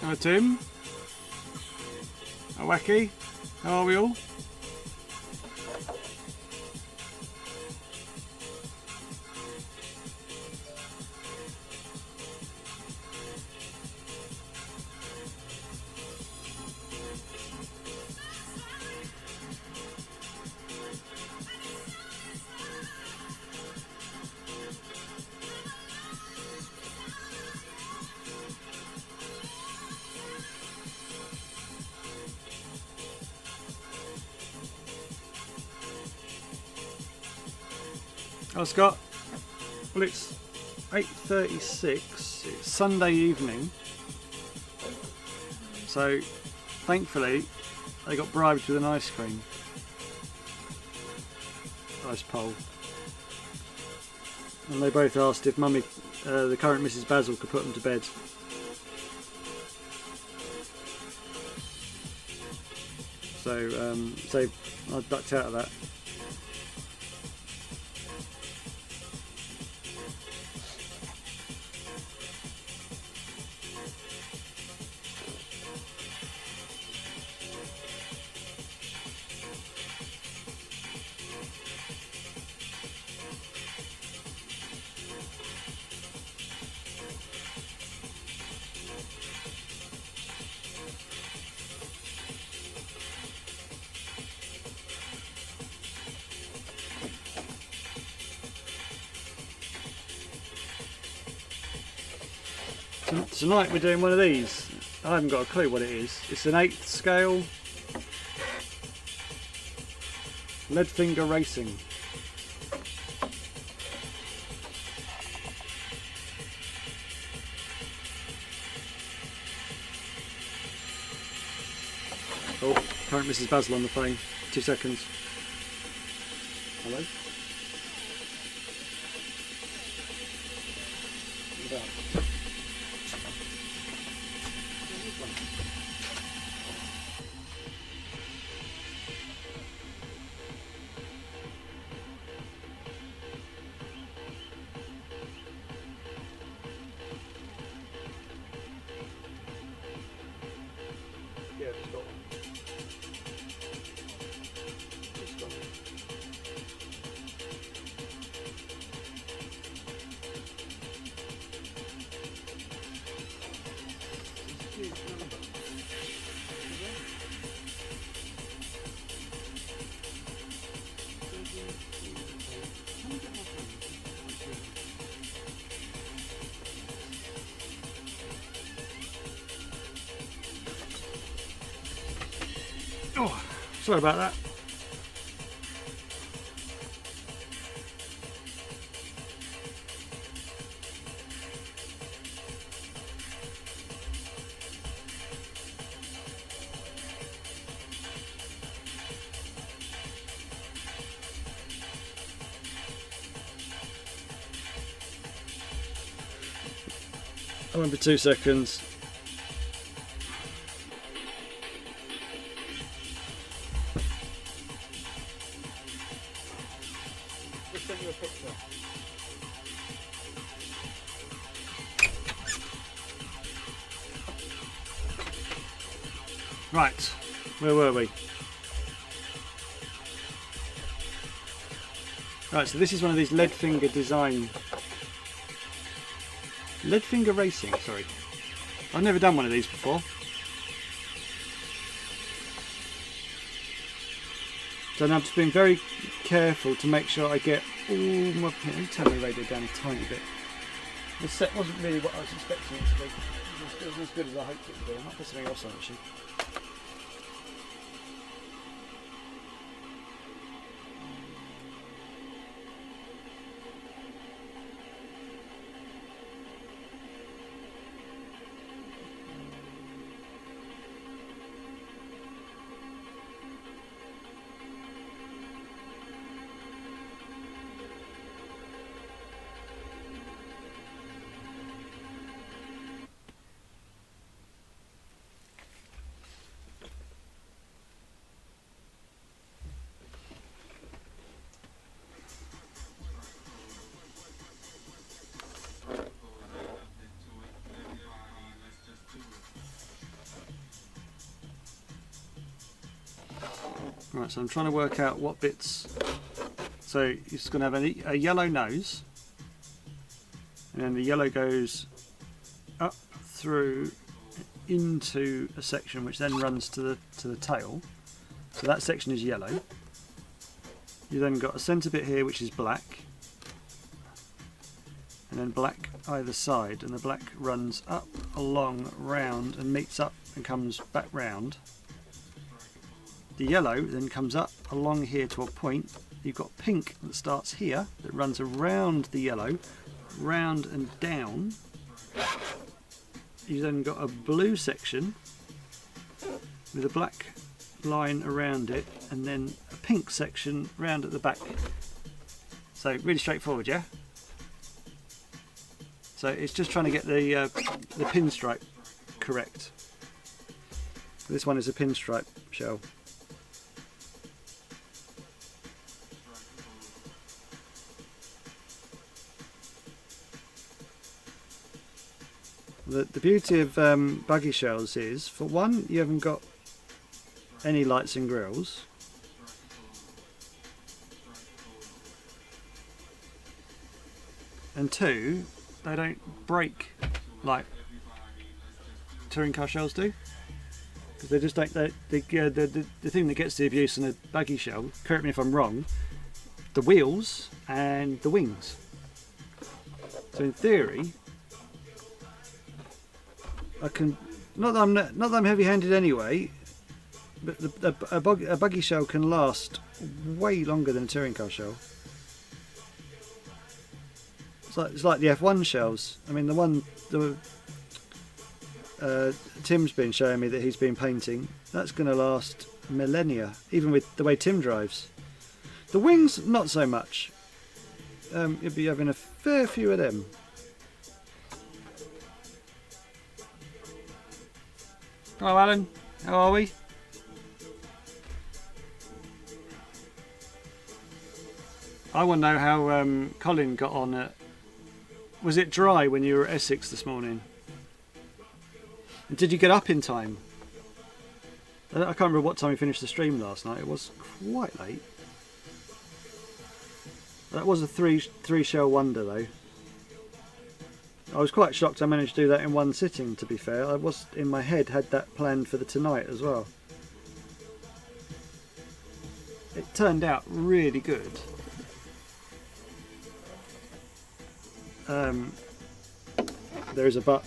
Hello Tim. Hello Wacky. How are we all? Hello Scott. Well, it's 8:36. It's Sunday evening, so thankfully they got bribed with an ice cream. Ice pole. And they both asked if Mummy, the current Mrs. Basil, could put them to bed. So I ducked out of that. Tonight we're doing one of these. I haven't got a clue what it is. It's an 8th scale lead finger racing. Oh, current Mrs. Basil on the phone. 2 seconds. Hello? What about? Yeah, just got one. Just got one. It's a huge number. Oh, sorry about that. I went for 2 seconds. Just send you a picture. Right, where were we? Right, so this is one of these lead finger design. Lead finger racing, sorry. I've never done one of these before. So now I'm just being very careful to make sure I get all my... Let me turn my radio down a tiny bit. The set wasn't really what I was expecting it to be. It wasn't as good as I hoped it would be. I might put something else on actually. Right, so I'm trying to work out what bits. So you're just going to have a yellow nose, and then the yellow goes up through into a section which then runs to the tail. So that section is yellow. You then got a centre bit here which is black, and then black either side, and the black runs up, along, round, and meets up and comes back round. The yellow then comes up along here to a point. You've got pink that starts here, that runs around the yellow, round and down. You've then got a blue section with a black line around it, and then a pink section round at the back. So really straightforward, yeah? So it's just trying to get the pinstripe correct. This one is a pinstripe shell. The beauty of buggy shells is, for one, you haven't got any lights and grills. And two, they don't break like touring car shells do. Because they just don't. The thing that gets the abuse in a buggy shell, correct me if I'm wrong, the wheels and the wings. So in theory, I can, not that I'm heavy-handed anyway, but a buggy shell can last way longer than a touring car shell. It's like the F1 shells. I mean, Tim's been showing me that he's been painting. That's going to last millennia, even with the way Tim drives. The wings, not so much. You'll be having a fair few of them. Hello Alan, how are we? I want to know how Colin got on at... Was it dry when you were at Essex this morning? And did you get up in time? I can't remember what time we finished the stream last night. It was quite late. That was a three shell wonder though. I was quite shocked I managed to do that in one sitting, to be fair. I was, in my head, had that planned for tonight as well. It turned out really good. There is a but.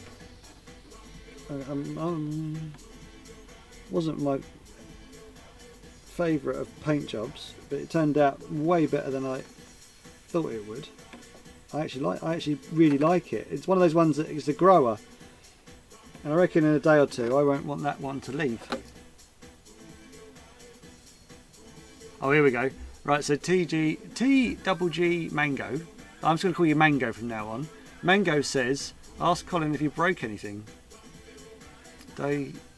Wasn't my favourite of paint jobs, but it turned out way better than I thought it would. I actually really like it. It's one of those ones that is a grower, and I reckon in a day or two I won't want that one to leave. Oh, here we go. Right, so T-double-G Mango. I'm just going to call you Mango from now on. Mango says, ask Colin if you broke anything.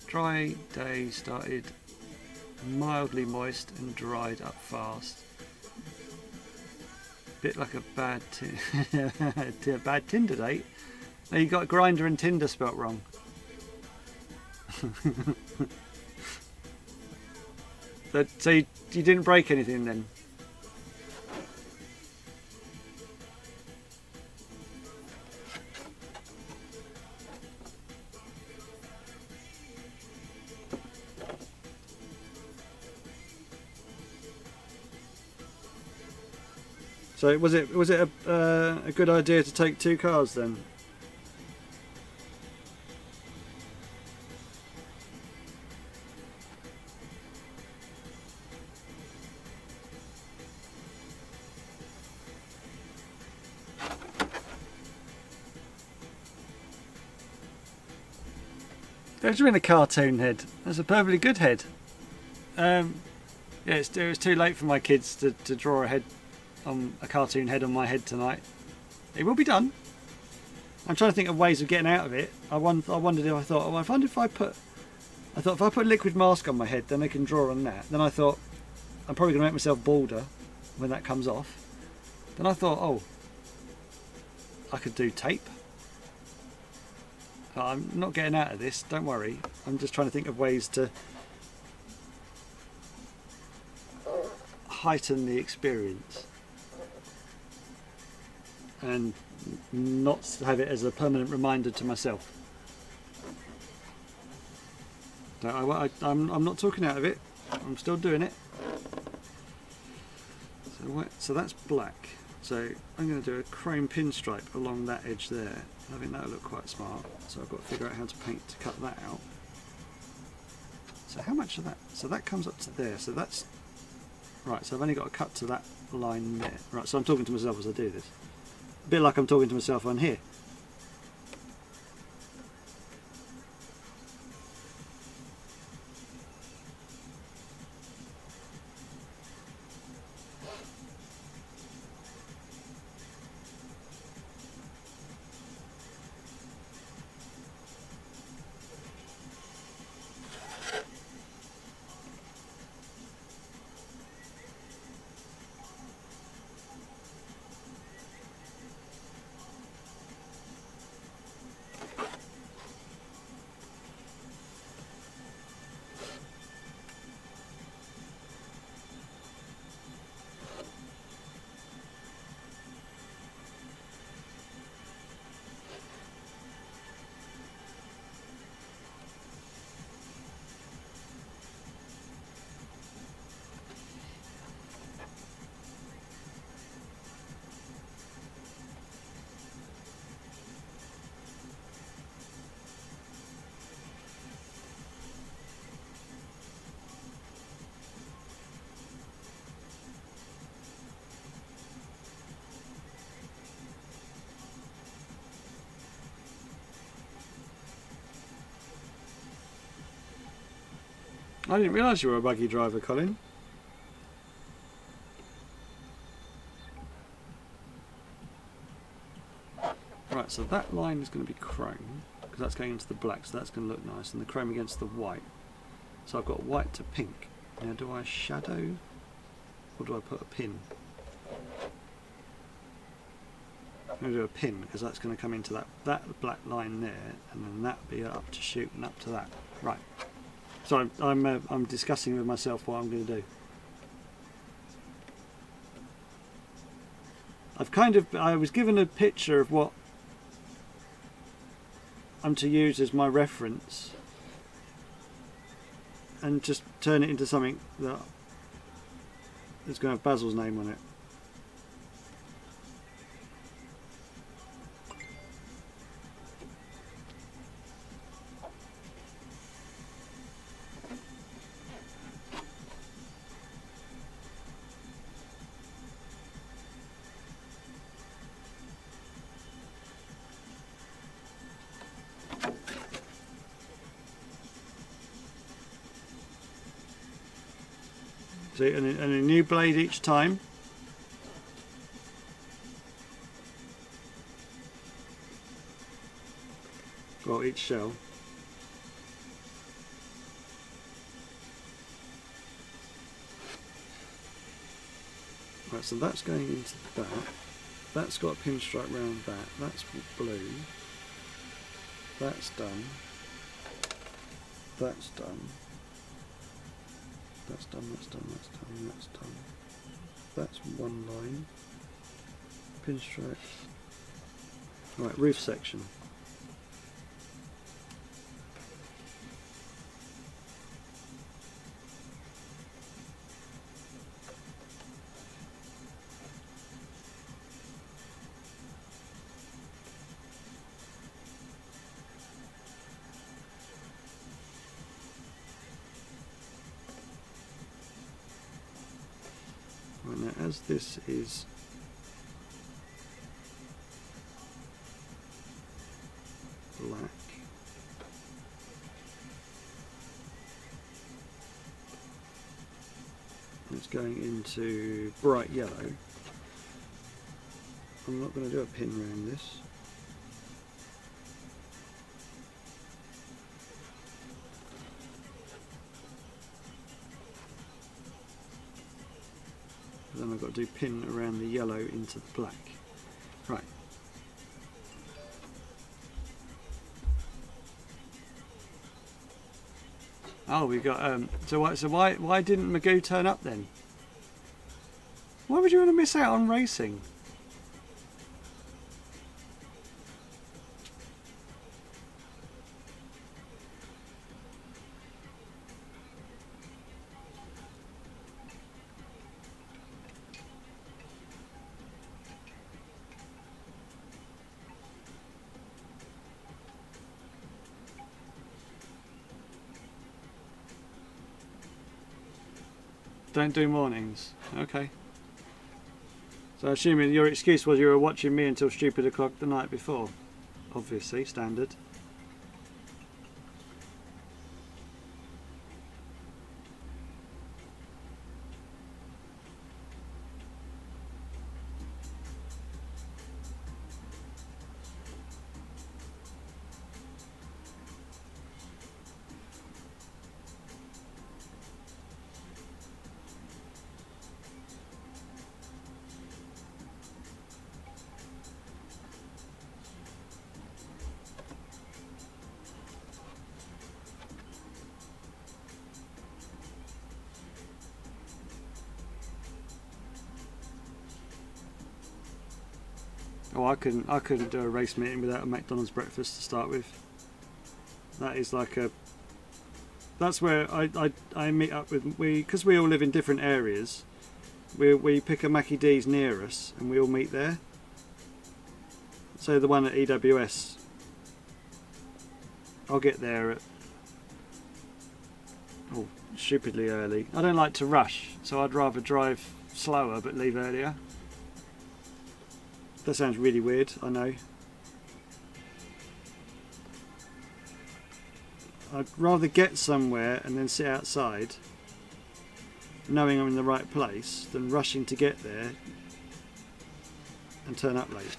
Dry day started mildly moist and dried up fast. Bit like a bad bad Tinder date. No, you got Grinder and Tinder spelt wrong. So you didn't break anything then? So was it a good idea to take two cars then? There's been a cartoon head. That's a perfectly good head. Yeah, it was too late for my kids to draw a head. A cartoon head on my head tonight. It will be done. I'm trying to think of ways of getting out of it. I wondered if I thought, oh, if I put a liquid mask on my head, then I can draw on that. Then I thought, I'm probably going to make myself balder when that comes off. Then I thought, oh, I could do tape. But I'm not getting out of this, don't worry. I'm just trying to think of ways to heighten the experience and not have it as a permanent reminder to myself. I'm not talking out of it, I'm still doing it. So that's black. So I'm going to do a chrome pinstripe along that edge there. I think that'll look quite smart. So I've got to figure out how to paint to cut that out. So how much of that? So that comes up to there. So that's right. So I've only got to cut to that line there. Right. So I'm talking to myself as I do this. A bit like I'm talking to myself on here. I didn't realise you were a buggy driver, Colin. Right, so that line is going to be chrome, because that's going into the black, so that's going to look nice, and the chrome against the white. So I've got white to pink. Now do I shadow, or do I put a pin? I'm going to do a pin, because that's going to come into that black line there, and then that'll be up to shoot and up to that. Right. So I'm discussing with myself what I'm going to do. I was given a picture of what I'm to use as my reference and just turn it into something that's going to have Basil's name on it. So, and a new blade each time. Well, each shell. Right, so that's going into that. That's got a pinstripe round that. That's blue. That's done. That's done. That's done, that's done, that's done, that's done. That's one line. Pinstripe. Right, roof section. Right, now as this is black, it's going into bright yellow. I'm not going to do a pin around this. Then I've got to do pin around the yellow into the black. Right. Oh, we got so why didn't Magoo turn up then? Why would you want to miss out on racing? Don't do mornings. Okay. So assuming your excuse was you were watching me until stupid o'clock the night before. Obviously, standard. Oh, I couldn't do a race meeting without a McDonald's breakfast to start with. That is like a. That's where I meet up with because we all live in different areas. We pick a Mackie D's near us and we all meet there. So the one at EWS, I'll get there at stupidly early. I don't like to rush, so I'd rather drive slower but leave earlier. That sounds really weird, I know. I'd rather get somewhere and then sit outside knowing I'm in the right place than rushing to get there and turn up late.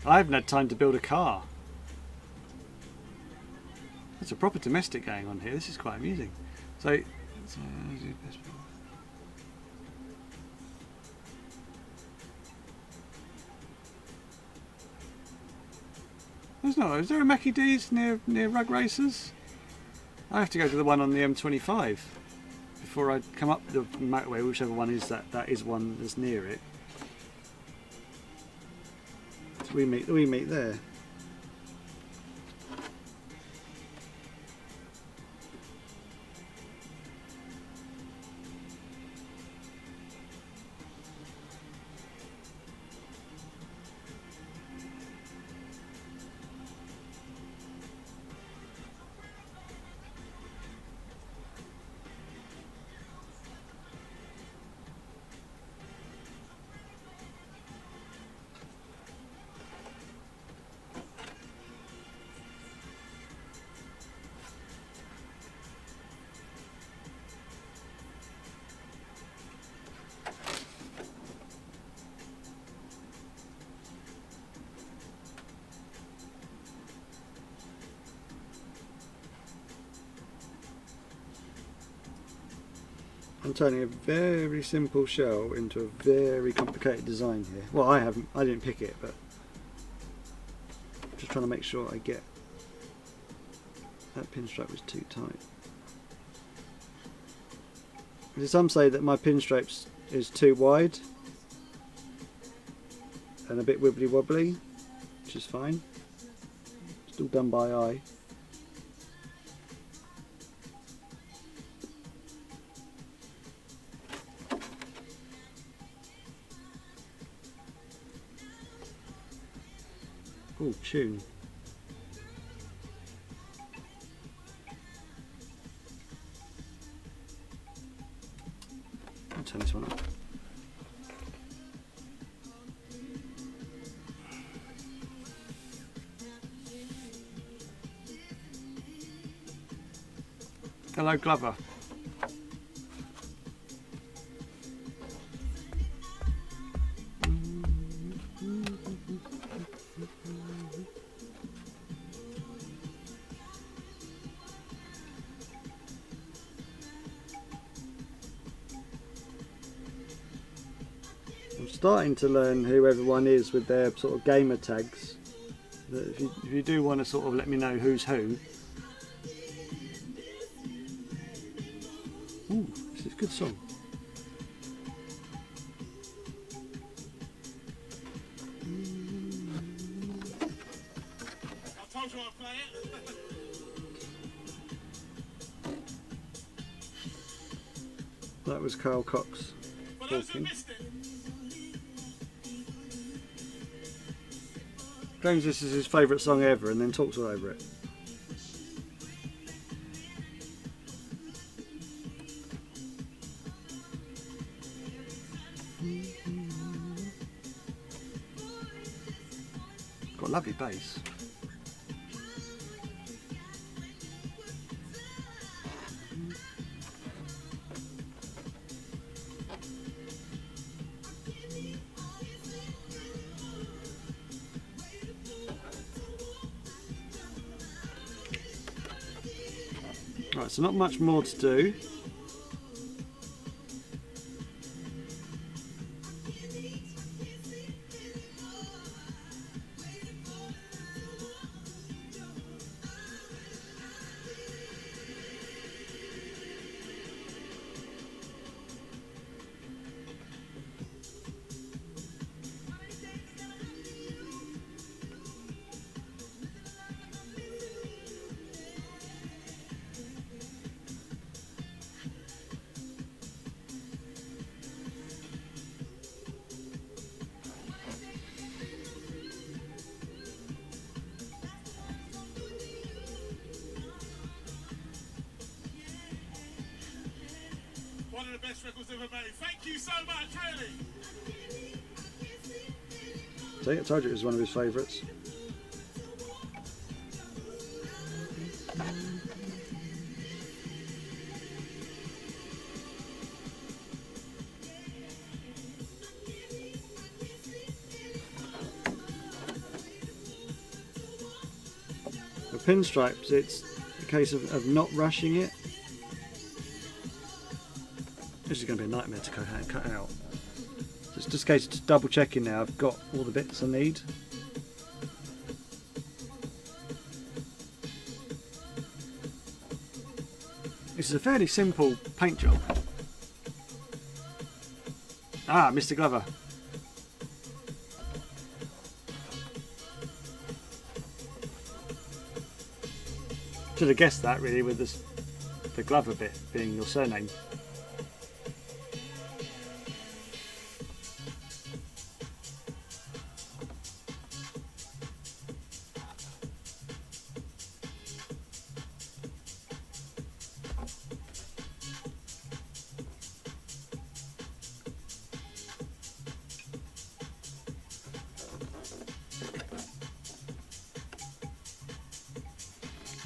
I haven't had time to build a car. There's a proper domestic going on here. This is quite amusing. So there's no. Is there a Mackie D's near Rug Racers? I have to go to the one on the M25 before I come up the motorway, whichever one is that is one that's near it. So we meet there. I'm turning a very simple shell into a very complicated design here. Well, I didn't pick it, but just trying to make sure I get that pinstripe was too tight. Some say that my pinstripes is too wide and a bit wibbly wobbly, which is fine. Still done by eye. Oh, tune. I'll turn this one up. Hello, Glover. I'm starting to learn who everyone is with their sort of gamer tags. If you do want to sort of let me know who's who. Ooh, this is a good song. I told you I'd play it. That was Carl Cox talking. Claims this is his favourite song ever and then talks all over it. Got a lovely bass. Right, so not much more to do. One of the best records ever made. Thank you so much, really. See, I told you it was one of his favourites. The pinstripes, it's a case of not rushing it. This is going to be a nightmare to cut out. So it's just a case of just double checking now I've got all the bits I need. This is a fairly simple paint job. Ah, Mr. Glover. Should have guessed that really with this, the Glover bit being your surname.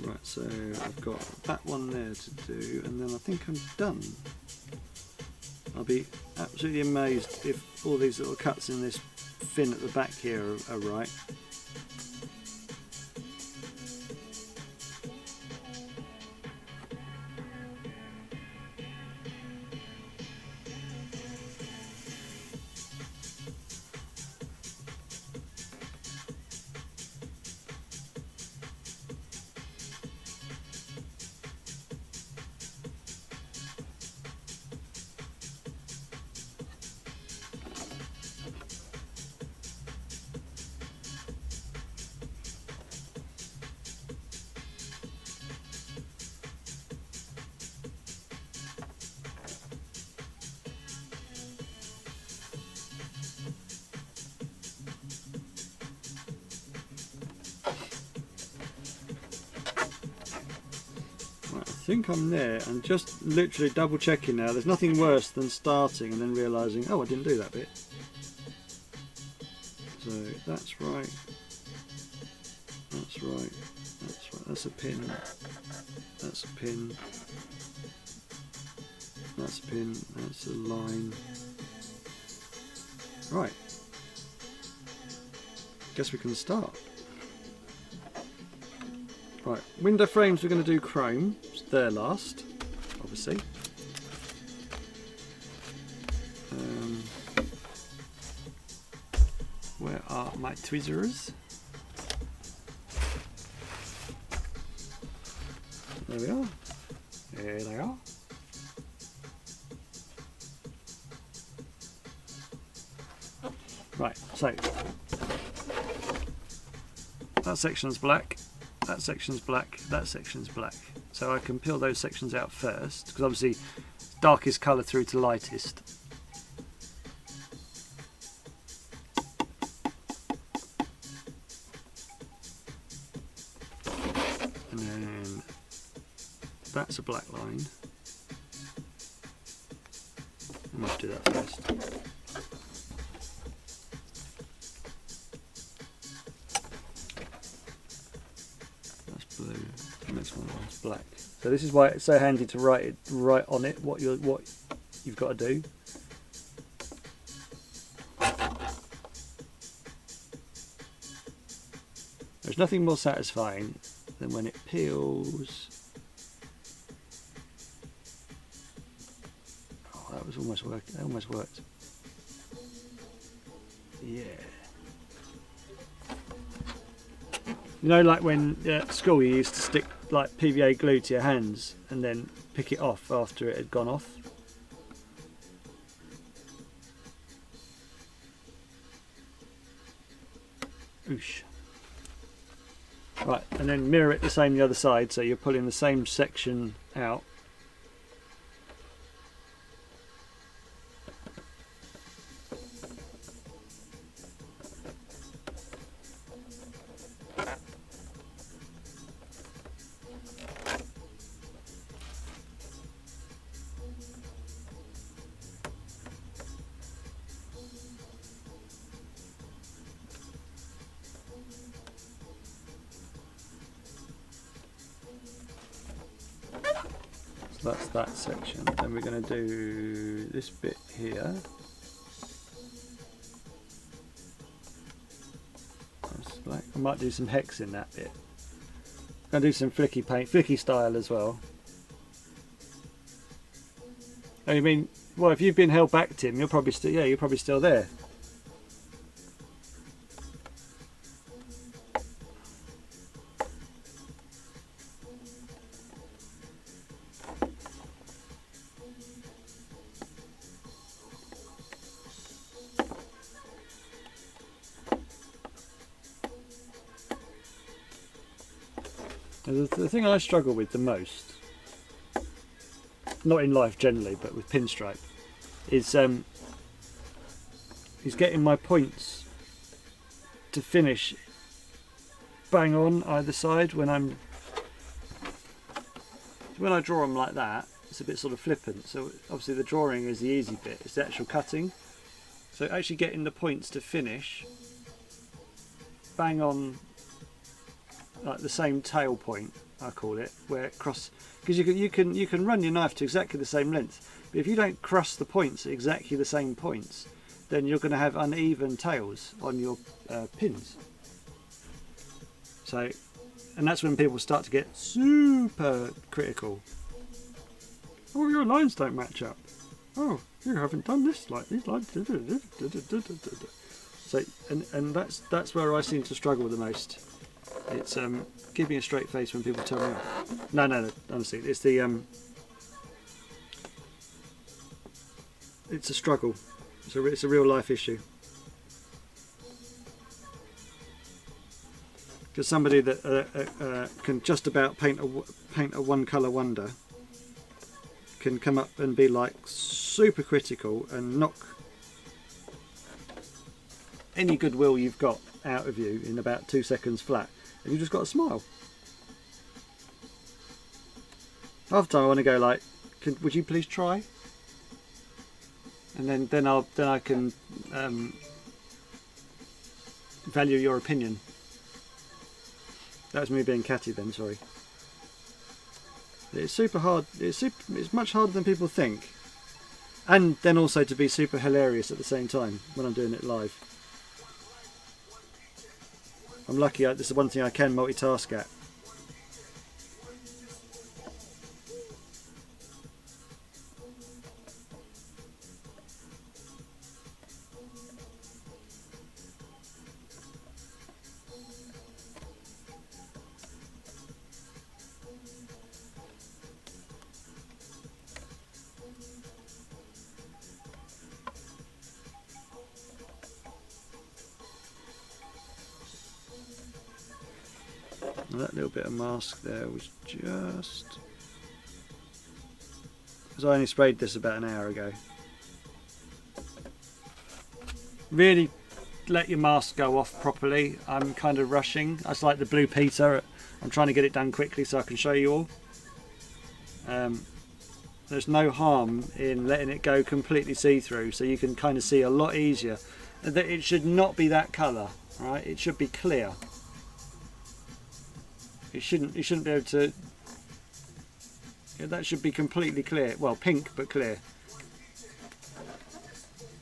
Right, so I've got that one there to do, and then I think I'm done. I'll be absolutely amazed if all these little cuts in this fin at the back here are right. I think I'm there, and just literally double checking now. There's nothing worse than starting and then realising, oh, I didn't do that bit. So that's right, that's right, that's right, that's a pin, that's a pin, that's a pin, that's a line. Right. guess we can start. Right, window frames we're going to do chrome. It's there last, obviously. Where are my tweezers? There we are. There they are. Right, so that section's black, that section's black, that section's black. So I can peel those sections out first, because obviously darkest colour through to lightest. And then that's a black line. I might do that first. The next one's black. So this is why it's so handy to write on it what you've got to do. There's nothing more satisfying than when it peels. Oh, that was almost worked. That almost worked. Yeah. You know, like when at school you used to stick like PVA glue to your hands and then pick it off after it had gone off. Oosh. Right, and then mirror it the same the other side, so you're pulling the same section out. That's that section. Then we're going to do this bit here. That's black. I might do some hex in that bit. I'm going to do some flicky paint, flicky style as well. I mean, well, if you've been held back, Tim, you're probably still, yeah, you're probably still there. The thing I struggle with the most, not in life generally, but with pinstripe, is getting my points to finish bang on either side. When I draw them like that, it's a bit sort of flippant. So obviously the drawing is the easy bit, it's the actual cutting. So actually getting the points to finish bang on, like the same tail point, I call it, where it cross, because you can run your knife to exactly the same length, but if you don't cross the points at exactly the same points, then you're going to have uneven tails on your pins. So, and that's when people start to get super critical. Oh, your lines don't match up. Oh, you haven't done this like these lines. So, and that's where I seem to struggle the most. It's keeping a straight face when people tell me off. No, honestly, it's the it's a struggle. It's a real life issue. Because somebody that can just about paint a one colour wonder can come up and be like super critical and knock any goodwill you've got out of you in about 2 seconds flat, and you've just got to smile. Half the time I want to go like, would you please try? And then I can value your opinion. That was me being catty then, sorry. It's super hard. It's much harder than people think, and then also to be super hilarious at the same time when I'm doing it live. I'm lucky. This is the one thing I can multitask at. That little bit of mask there was just because I only sprayed this about an hour ago. Really let your mask go off properly. I'm kind of rushing. That's like the Blue Peter. I'm trying to get it done quickly so I can show you all. There's no harm in letting it go completely see-through, so you can kind of see a lot easier. It should not be that colour, right? It should be clear. You shouldn't be able to. That should be completely clear. Well, pink but clear.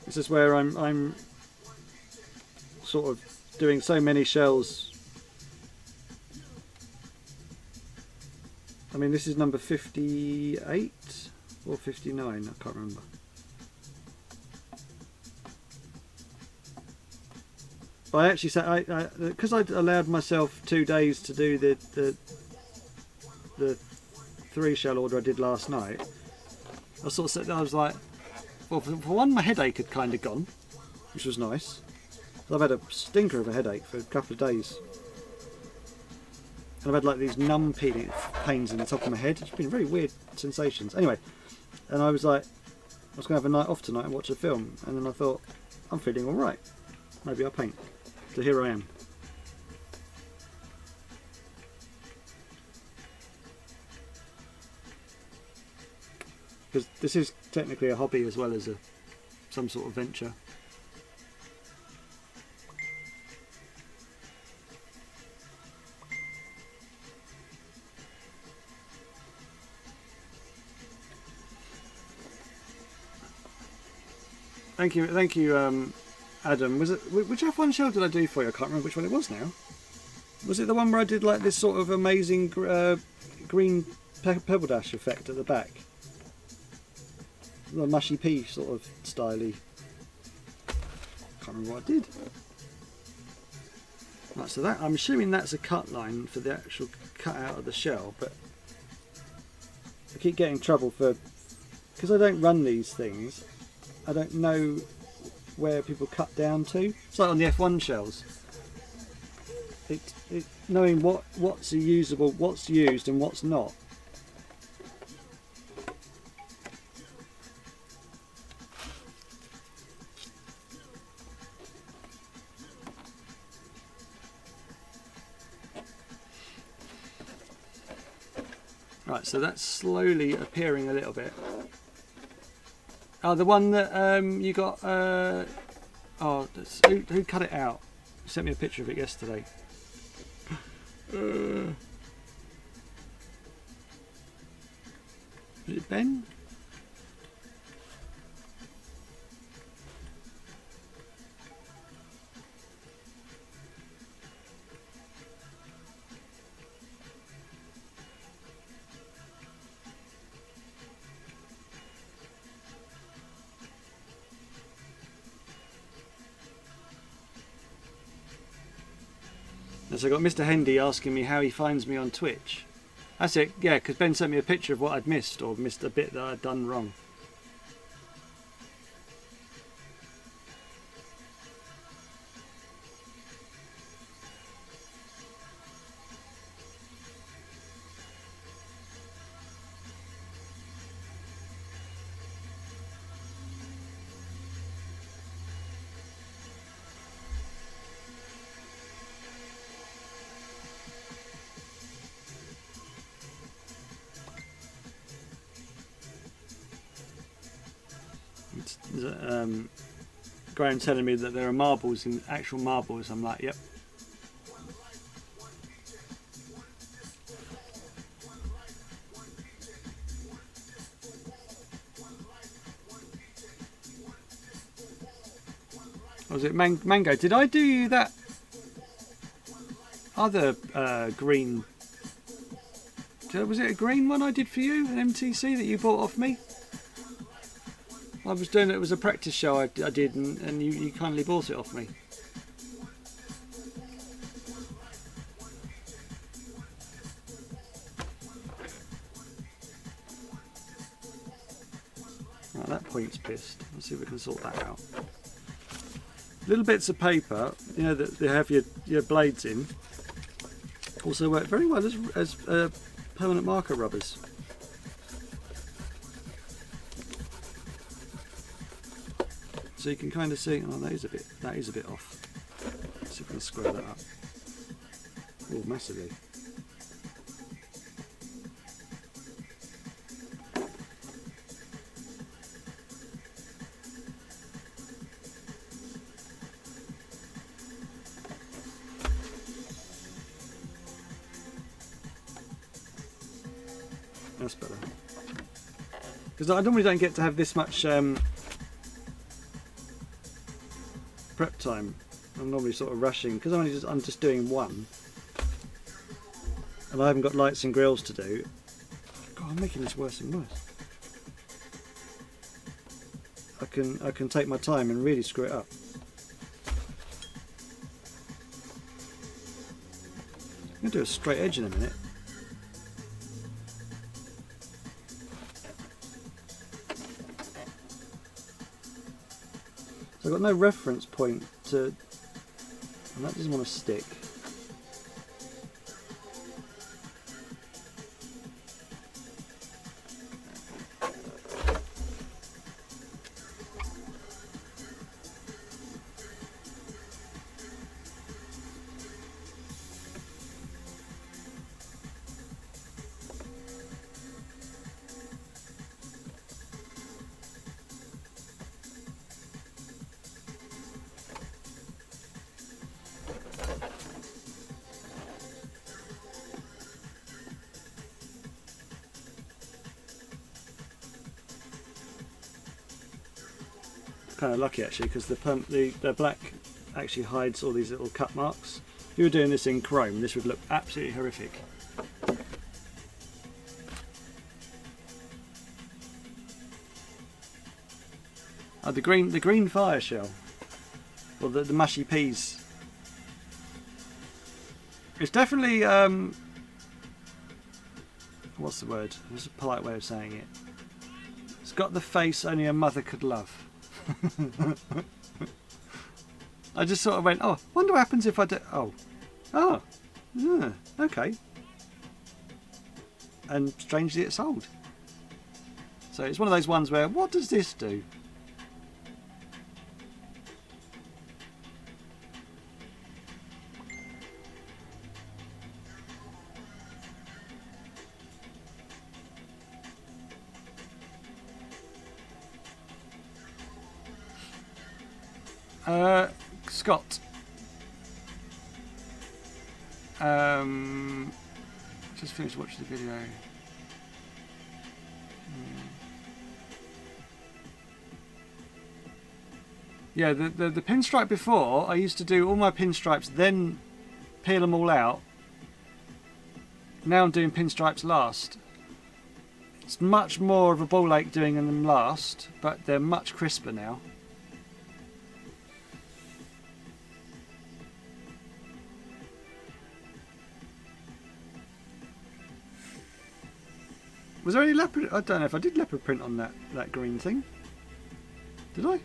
This is where I'm sort of doing so many shells. I mean, this is number 58 or 59. I can't remember. I actually said because I'd allowed myself 2 days to do the 3 shell order I did last night. I sort of said, I was like, well, for one, my headache had kind of gone, which was nice. I've had a stinker of a headache for a couple of days, and I've had like these numb pains in the top of my head. It's been very weird sensations. Anyway, and I was like, I was going to have a night off tonight and watch a film, and then I thought, I'm feeling all right. Maybe I'll paint. So here I am. Because this is technically a hobby as well as some sort of venture. Thank you, Adam. Was it which F1 shell did I do for you? I can't remember which one it was now. Was it the one where I did like this sort of amazing green pebble dash effect at the back? The mushy pea sort of styly. Can't remember what I did. Right, so that I'm assuming that's a cut line for the actual cut out of the shell, but I keep getting trouble because I don't run these things. I don't know where people cut down to. It's like on the F1 shells. Knowing what's usable, what's used and what's not. Right, so that's slowly appearing a little bit. Oh, the one that you got. Who cut it out? You sent me a picture of it yesterday. Is it Ben? So I got Mr. Hendy asking me how he finds me on Twitch. That's it, yeah, because Ben sent me a picture of what I'd missed, or missed a bit that I'd done wrong. Graham telling me that there are marbles in actual marbles. I'm like, yep. Was it Mango? Did I do you that? other green. Was it a green one I did for you, an MTC that you bought off me? I was doing it. It was a practice show I did, and you kindly bought it off me. Right, that point's pissed. Let's see if we can sort that out. Little bits of paper, you know, that they have your blades in, also work very well as permanent marker rubbers. So you can kind of see, oh, that is a bit off. Let's see if we can square that up. Oh, massively. That's better. Because I normally don't get to have this much prep time. I'm normally sort of rushing because I'm just doing one, and I haven't got lights and grills to do. God, I'm making this worse and worse. I can take my time and really screw it up. I'm gonna do a straight edge in a minute. So I've got no reference point to, and that doesn't want to stick. Kind of lucky actually, because the black actually hides all these little cut marks. If you were doing this in chrome, this would look absolutely horrific. Oh, the green fire shell, or the mushy peas. It's definitely what's the word? What's a polite way of saying it? It's got the face only a mother could love. I just sort of went, oh, wonder what happens if I do. Oh, yeah, okay. And strangely, it sold. So it's one of those ones where, what does this do? Scott. Just finished watching the video. Yeah, the pinstripe before, I used to do all my pinstripes, then peel them all out. Now I'm doing pinstripes last. It's much more of a ball ache doing them last, but they're much crisper now. Was there any leopard? I don't know if I did leopard print on that green thing. Did I?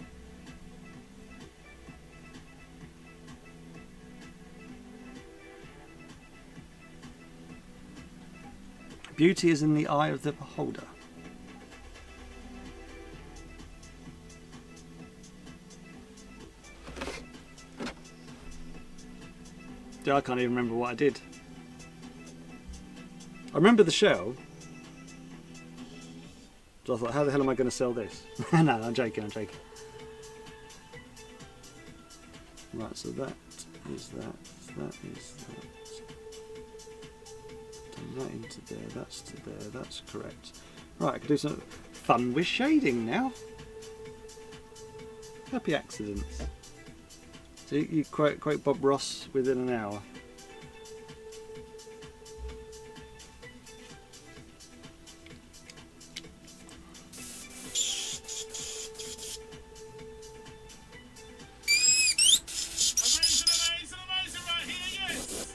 Beauty is in the eye of the beholder. I can't even remember what I did. I remember the shell. So I thought, how the hell am I going to sell this? No, I'm joking. Right, so that is that. That is that. Done that into there. That's to there. That's correct. Right, I can do some fun with shading now. Happy accidents. So you quote Bob Ross within an hour.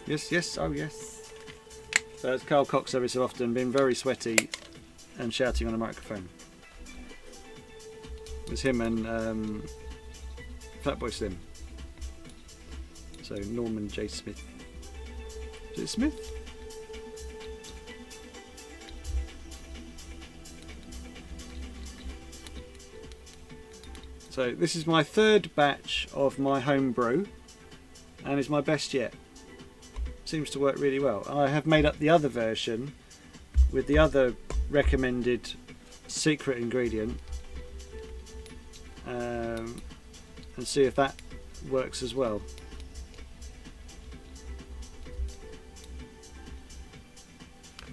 Yes, yes, oh yes. So it's Carl Cox every so often, being very sweaty and shouting on a microphone. It's him and Fatboy Slim. So Norman J. Smith. Is it Smith? So this is my third batch of my home brew, and it's my best yet. Seems to work really well. I have made up the other version with the other recommended secret ingredient, and see if that works as well.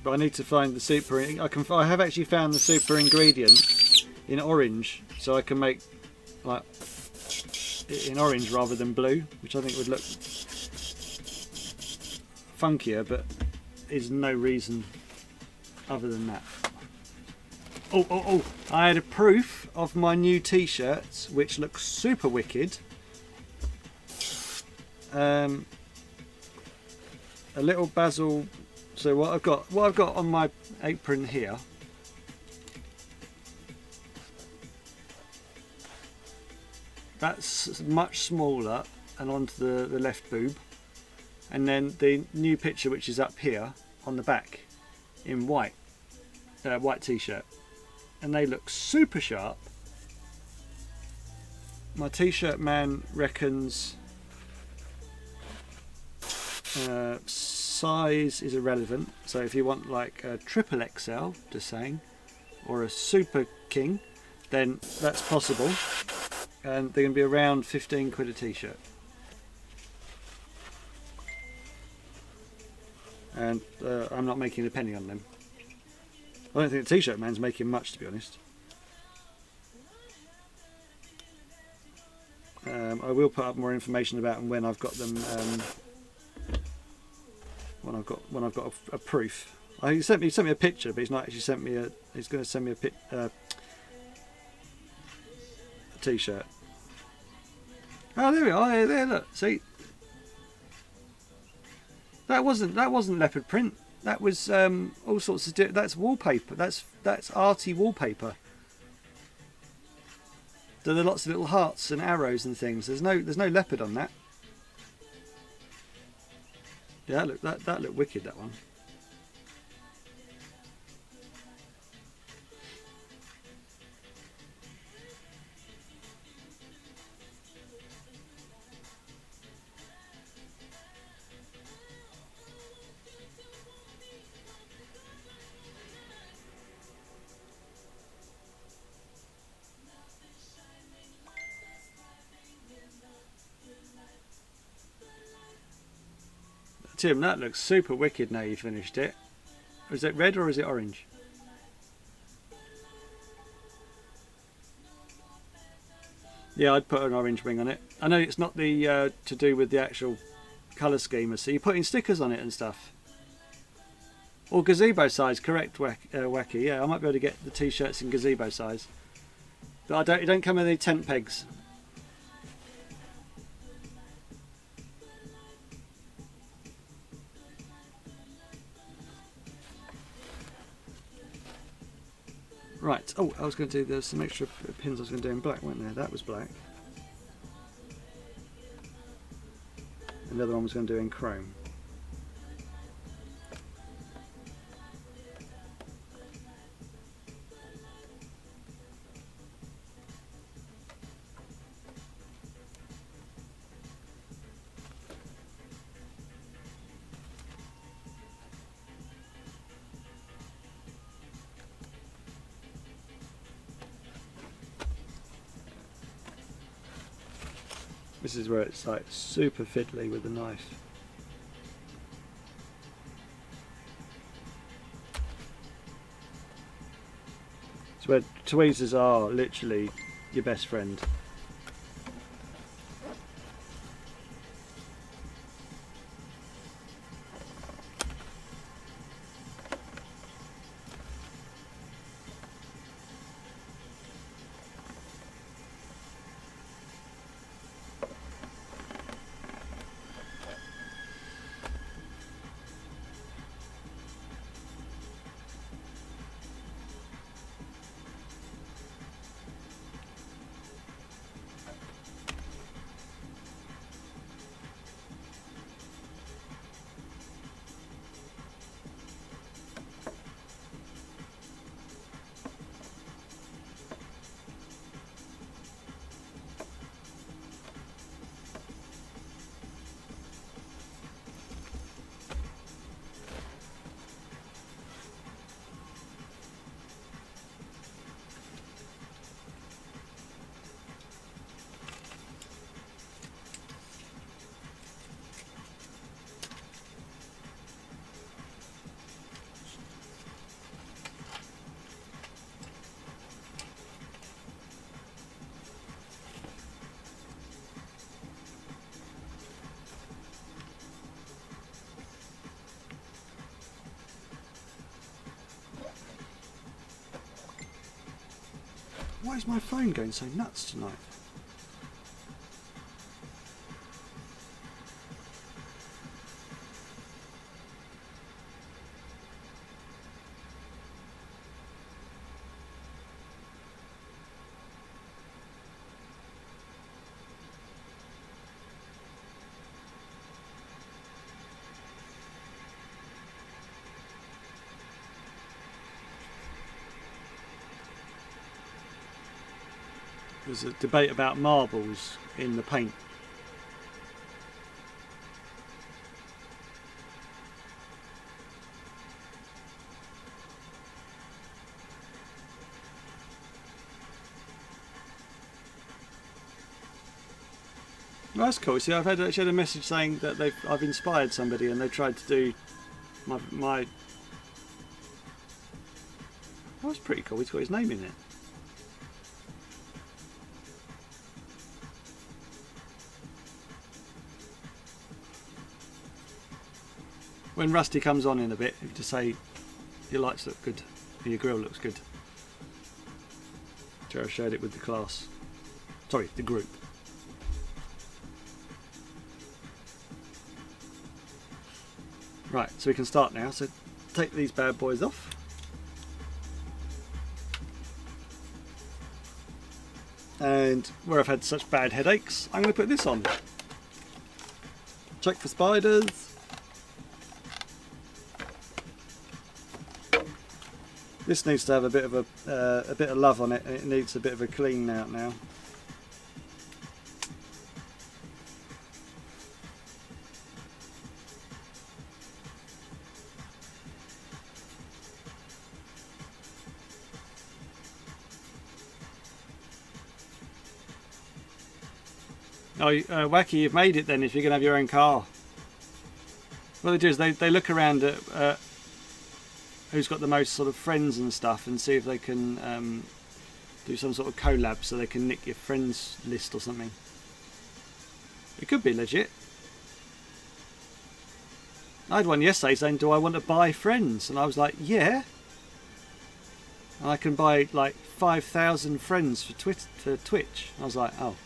But I need to find the super. I have actually found the super ingredient in orange, so I can make like in orange rather than blue, which I think would look funkier, but is no reason other than that. Oh, I had a proof of my new t-shirts, which look super wicked. A little Basil. So what I've got on my apron here that's much smaller and onto the left boob, and then the new picture which is up here on the back in white t-shirt, and they look super sharp. My t-shirt man reckons size is irrelevant, so if you want like a triple XL, just saying, or a super king, then that's possible, and they're going to be around 15 quid a t-shirt. And I'm not making a penny on them. I don't think the t-shirt man's making much, to be honest. I will put up more information about them when I've got them. When I've got a proof. He sent me a picture, but he's not actually sent me a. He's going to send me a t-shirt. Oh, there we are. There, look. See, that wasn't leopard print. That was all sorts of. That's wallpaper. That's arty wallpaper. There are lots of little hearts and arrows and things. There's no leopard on that. Yeah, that looked wicked, that one. Tim, that looks super wicked now you finished it. Is it red or is it orange? Yeah, I'd put an orange ring on it. I know it's not the to do with the actual colour schema, so you're putting stickers on it and stuff. Or gazebo size, correct, Wacky. Yeah, I might be able to get the t-shirts in gazebo size. But it don't come with any tent pegs. Right, oh, I was going to do, there's some extra pins I was going to do in black, weren't there? That was black. And the other one was going to do in chrome. This is where it's like super fiddly with the knife. It's where tweezers are literally your best friend. Why is my phone going so nuts tonight? There's a debate about marbles in the paint. Well, that's cool. See, I've actually had a message saying that I've inspired somebody and they tried to do my. Oh, that's pretty cool. He's got his name in it. When Rusty comes on in a bit, if you just say your lights look good, and your grill looks good. Jared shared it with the class. Sorry, the group. Right, so we can start now. So take these bad boys off. And where I've had such bad headaches, I'm going to put this on. Check for spiders. This needs to have a bit of love on it, and it needs a bit of a clean out now. Oh, Wacky, you've made it then if you're going to have your own car. What they do is they look around at who's got the most sort of friends and stuff and see if they can do some sort of collab so they can nick your friends list or something. It could be legit. I had one yesterday saying, do I want to buy friends? And I was like, yeah. And I can buy like 5,000 friends for Twitch. I was like, oh.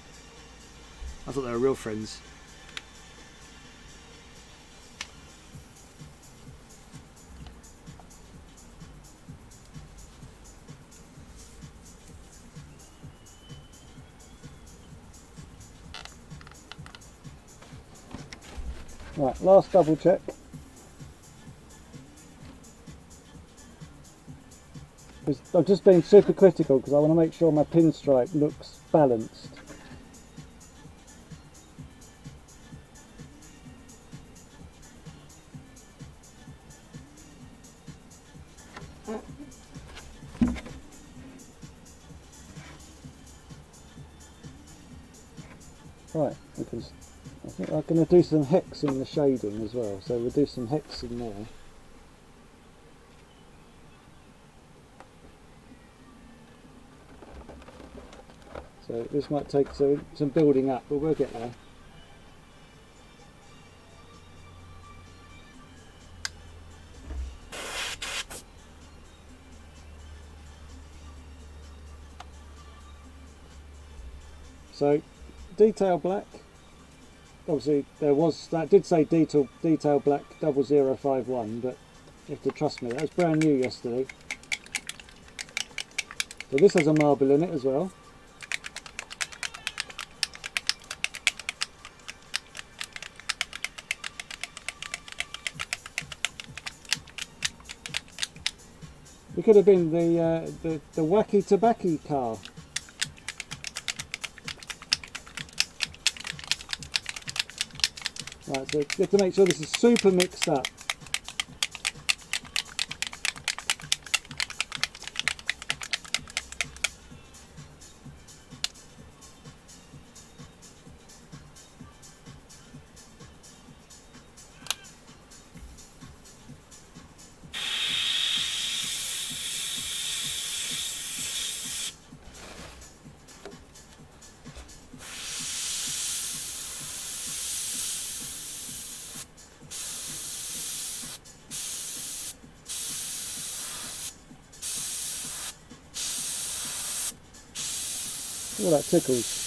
I thought they were real friends. Right, last double check. I've just been super critical because I want to make sure my pinstripe looks balanced. Right, because I think I'm going to do some hex in the shading as well, so we'll do some hex in there. So this might take some building up, but we'll get there. So detail black, obviously that did say detail black 0051, but you have to trust me, that was brand new yesterday. So this has a marble in it as well. It could have been the wacky tobacco car. Right, so you have to make sure this is super mixed up. Oh, that tickles.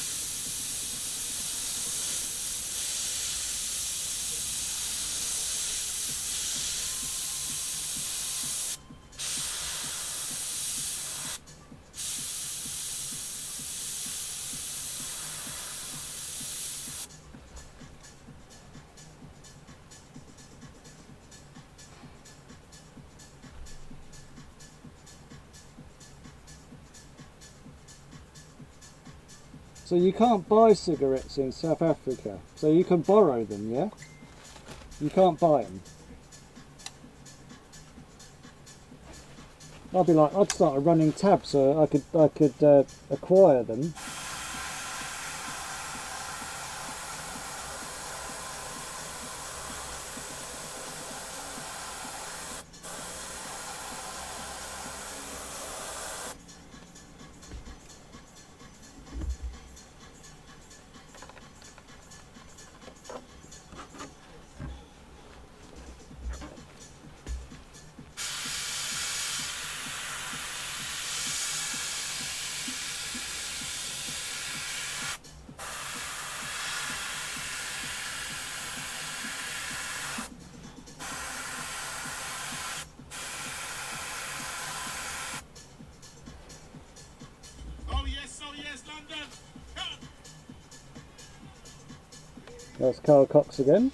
So you can't buy cigarettes in South Africa. So you can borrow them, yeah? You can't buy them. I'd start a running tab so I could acquire them. Oh yes, London. Come. That's Carl Cox again.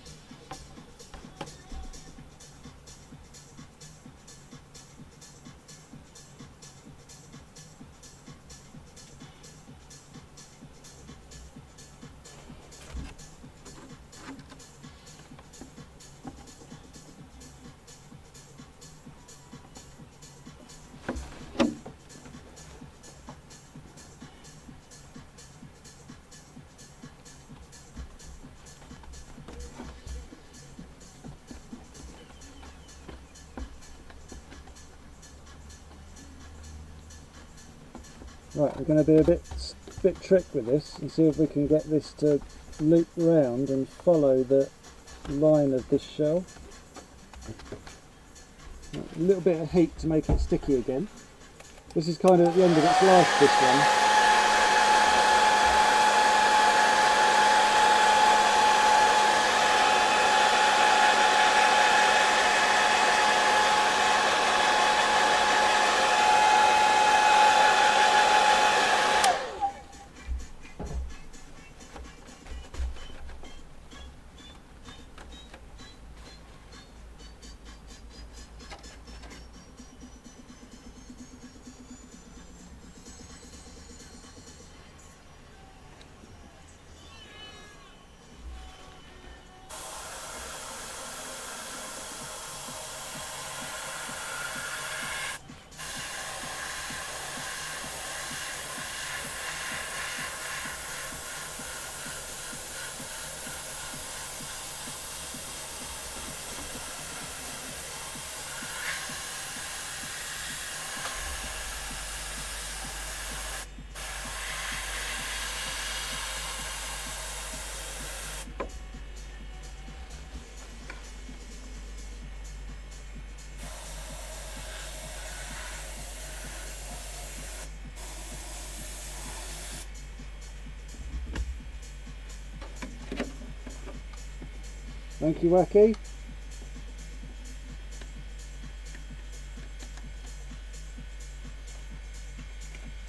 Right, we're going to be a bit trick with this and see if we can get this to loop round and follow the line of this shell. A little bit of heat to make it sticky again. This is kind of at the end of its life, this one. Thank you, Wacky.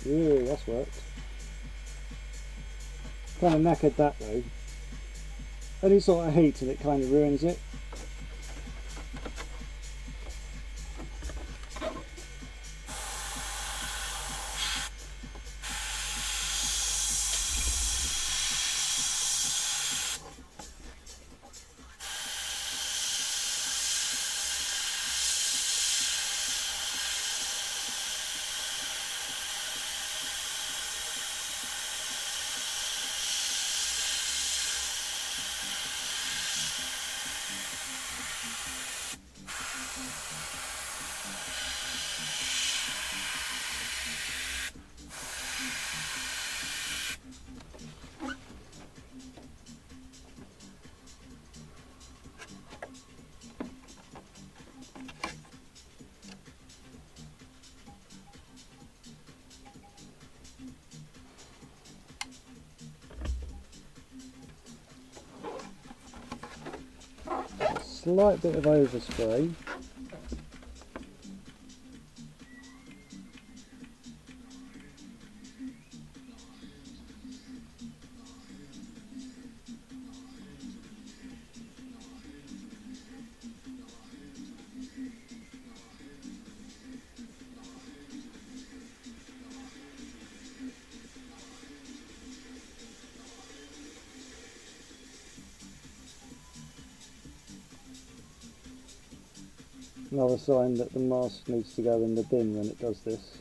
Yeah, that's worked. Kind of knackered that though. Any sort of heat and it kind of ruins it. slight bit of overspray. Another sign that the mask needs to go in the bin when it does this.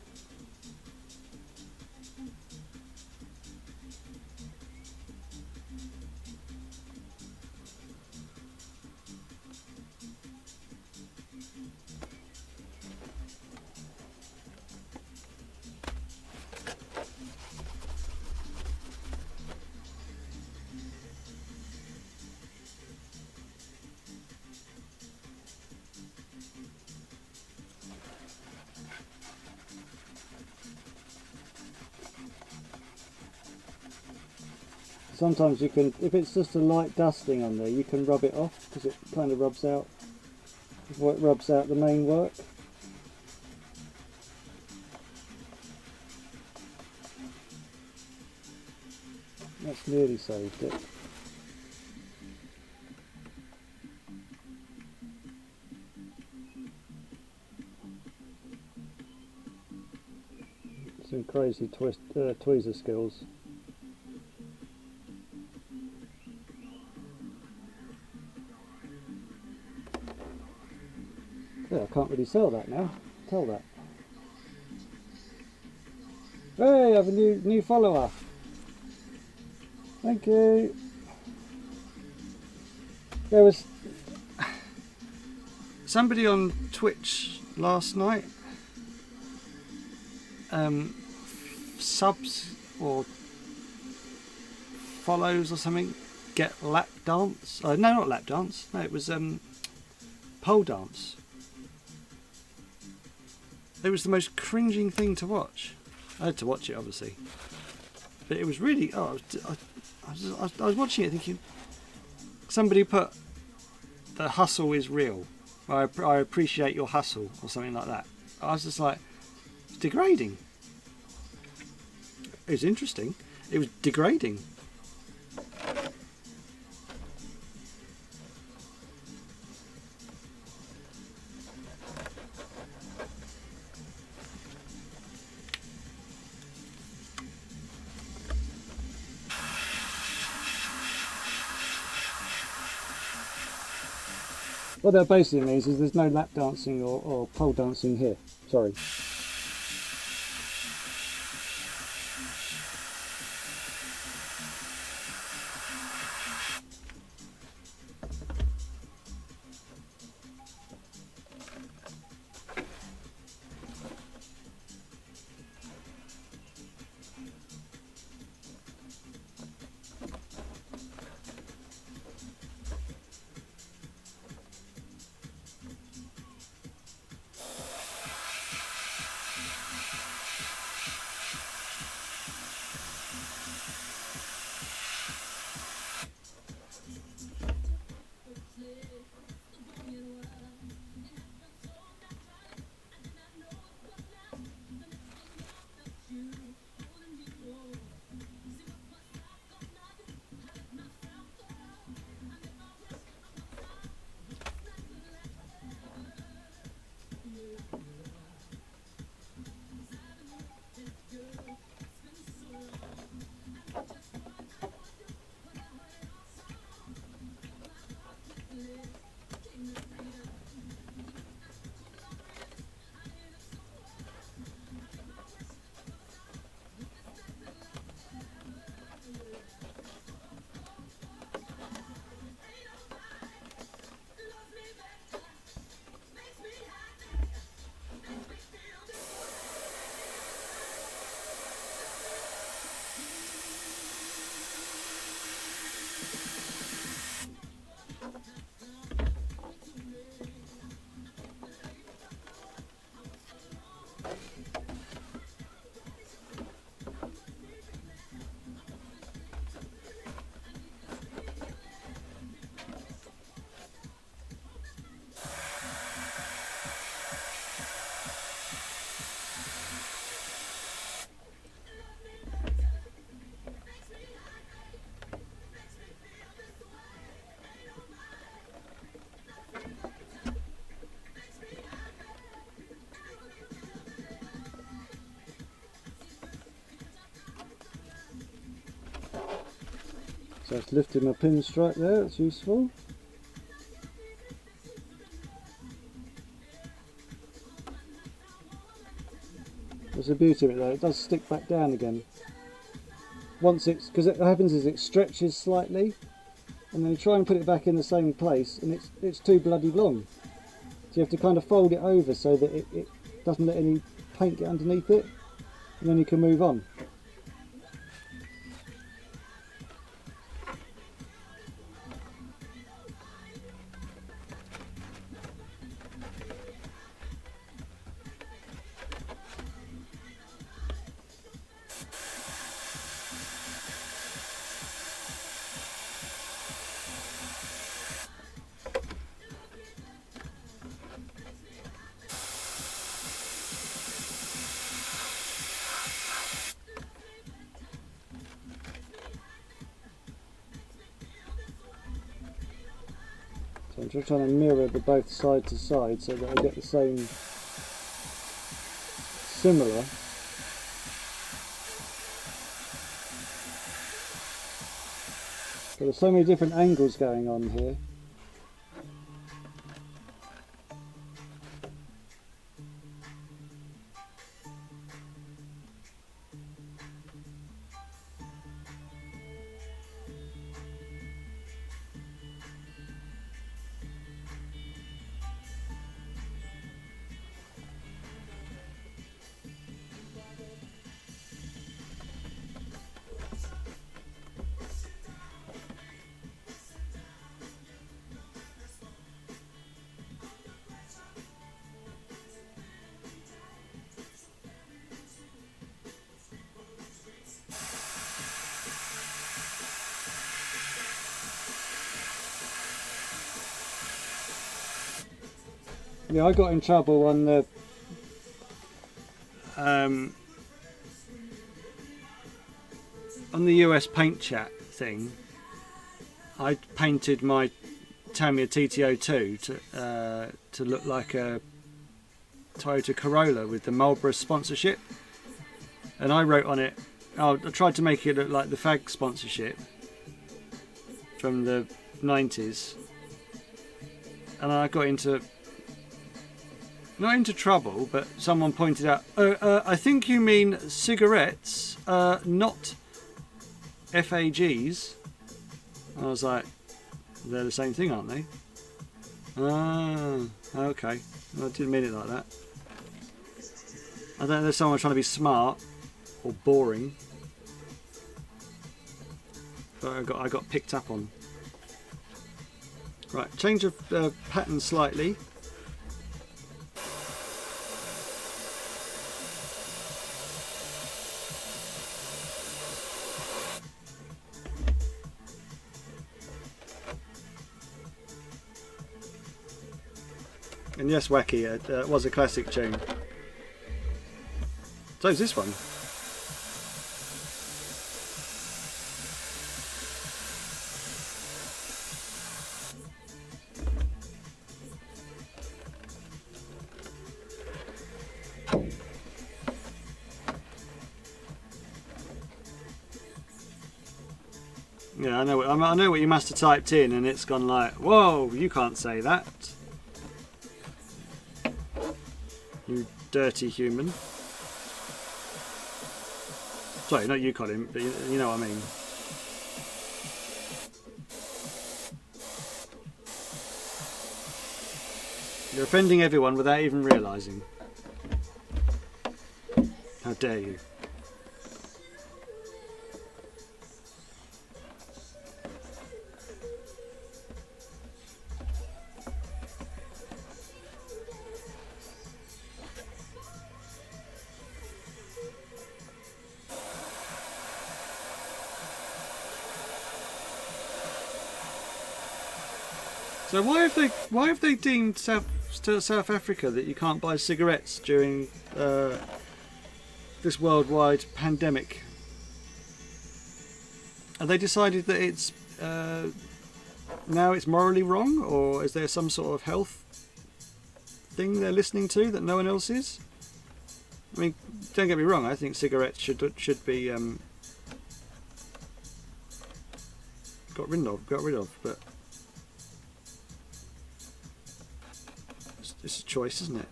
Sometimes you can, if it's just a light dusting on there, you can rub it off because it kind of rubs out the main work. That's nearly saved it. Some crazy tweezer skills. Yeah, I can't really sell that now. Tell that. Hey, I have a new follower. Thank you. There was somebody on Twitch last night. Subs or follows or something. Get lap dance. No, not lap dance. No, it was pole dance. It was the most cringing thing to watch. I had to watch it, obviously, but it was really. Oh, I was watching it thinking. Somebody put, "The hustle is real." I appreciate your hustle, or something like that. I was just like, it's degrading. It was interesting. It was degrading. What that basically means is there's no lap dancing or pole dancing here. Sorry. So it's lifted my pinstripe there, it's useful. There's the beauty of it though, it does stick back down again. Once it's, because what happens is it stretches slightly, and then you try and put it back in the same place, and it's too bloody long. So you have to kind of fold it over so that it doesn't let any paint get underneath it, and then you can move on. So I'm just trying to mirror the both side to side so that I get the same similar. But there's so many different angles going on here. Yeah, I got in trouble on the US Paint Chat thing. I painted my Tamiya TT02 to look like a Toyota Corolla with the Marlboro sponsorship, and I wrote on it, I tried to make it look like the Fag sponsorship from the 90s, and I got into, not into trouble, but someone pointed out, I think you mean cigarettes, not FAGs. I was like, they're the same thing, aren't they? Ah, okay. Well, I didn't mean it like that. I don't know if there's someone trying to be smart or boring, but I got picked up on. Right, change of pattern slightly. And yes, Wacky, it was a classic tune. So is this one. Yeah, I know what you must have typed in, and it's gone like, whoa, you can't say that. You dirty human. Sorry, not you, Colin, but you know what I mean. You're offending everyone without even realising. How dare you. So why have they deemed South Africa that you can't buy cigarettes during this worldwide pandemic? Have they decided that it's now it's morally wrong, or is there some sort of health thing they're listening to that no one else is? I mean, don't get me wrong. I think cigarettes should be got rid of, but it's a choice, isn't it?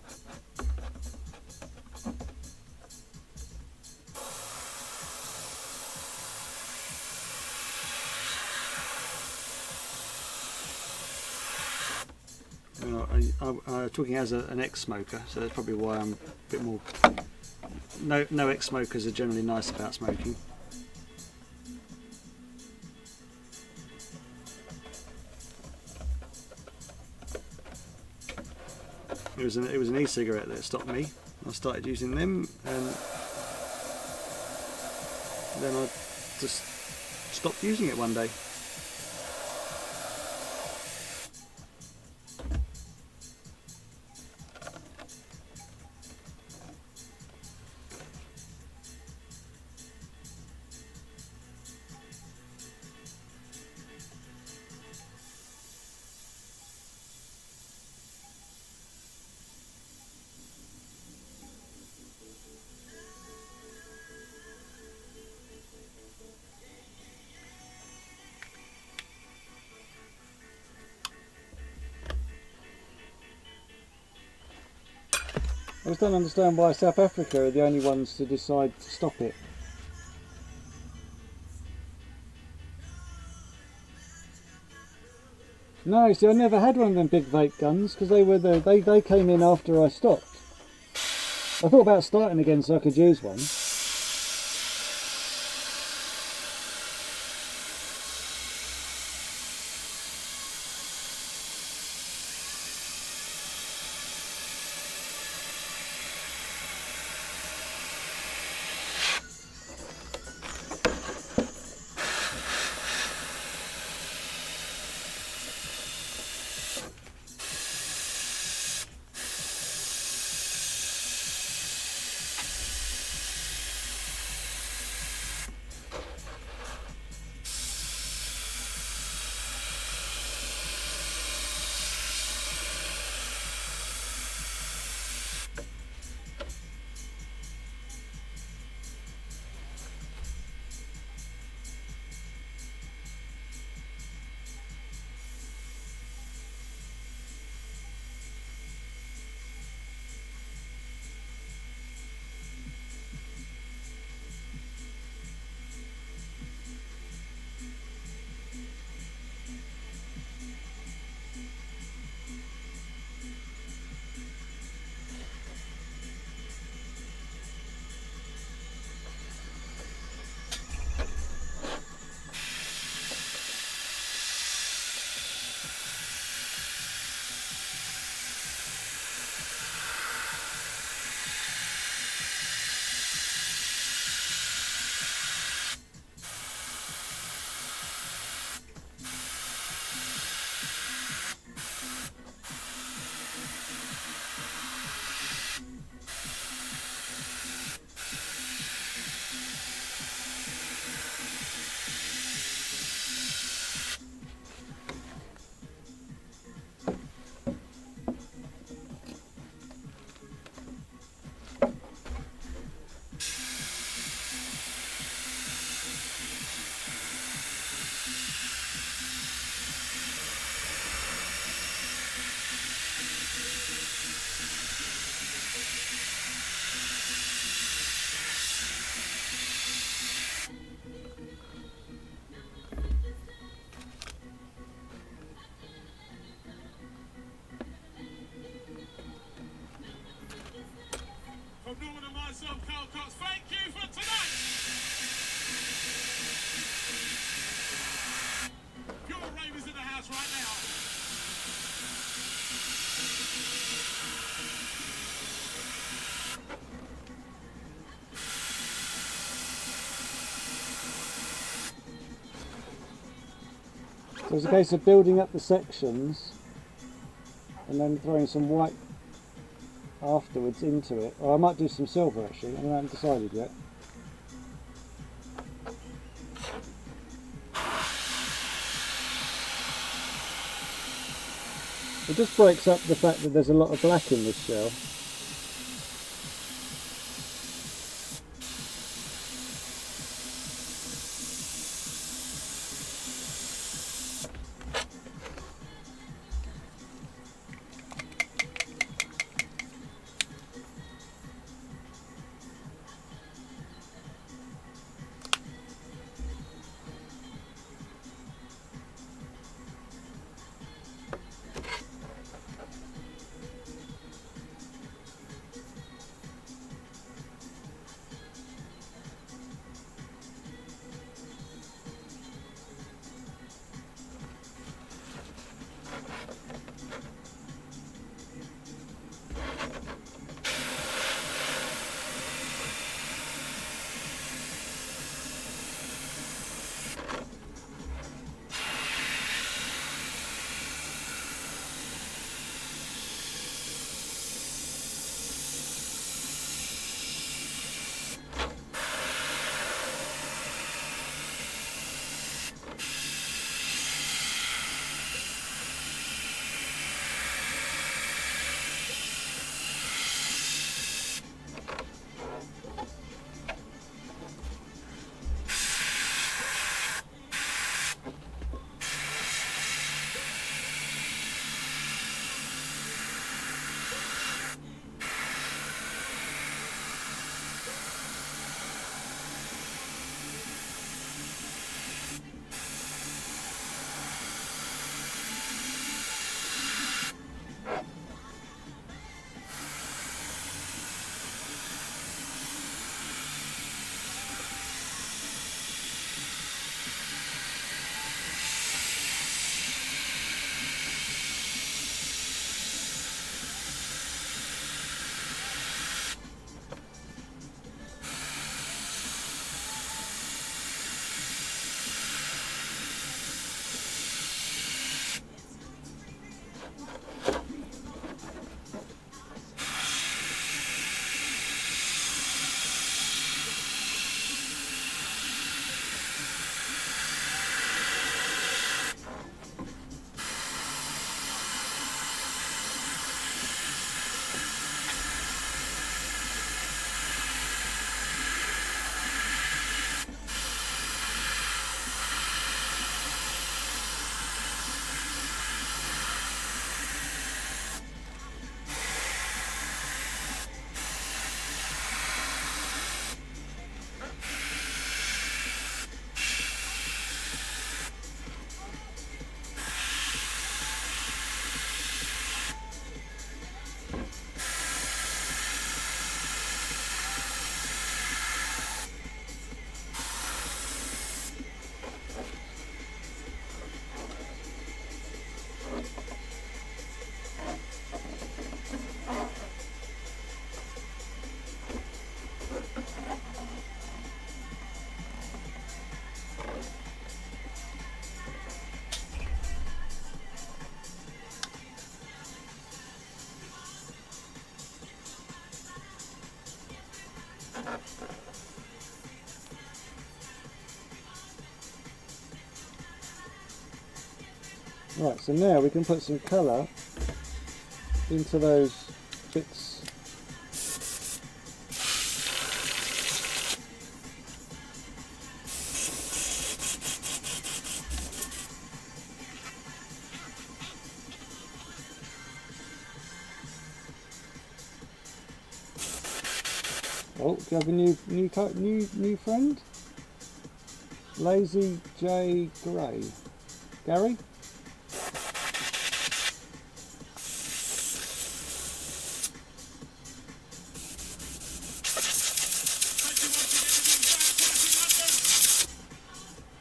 I'm talking as an ex-smoker, so that's probably why I'm a bit more. No ex-smokers are generally nice about smoking. It was an e-cigarette that stopped me. I started using them, and then I just stopped using it one day. I just don't understand why South Africa are the only ones to decide to stop it. No, see, I never had one of them big vape guns because they came in after I stopped. I thought about starting again so I could use one. From Norman and myself, Carl Cox, thank you for tonight. Pure ravers in the house right now. So it's a case of building up the sections and then throwing some white afterwards into it. Or I might do some silver actually, I haven't decided yet. It just breaks up the fact that there's a lot of black in this shell. Right, so now we can put some colour into those bits. Oh, do you have a new friend? Lazy J Gray. Gary?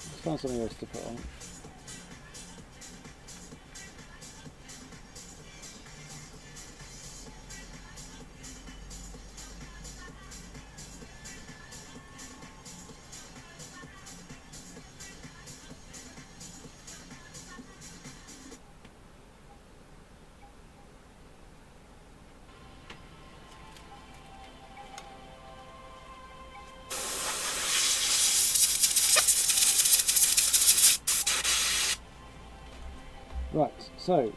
Let's find something else to put on. Right, so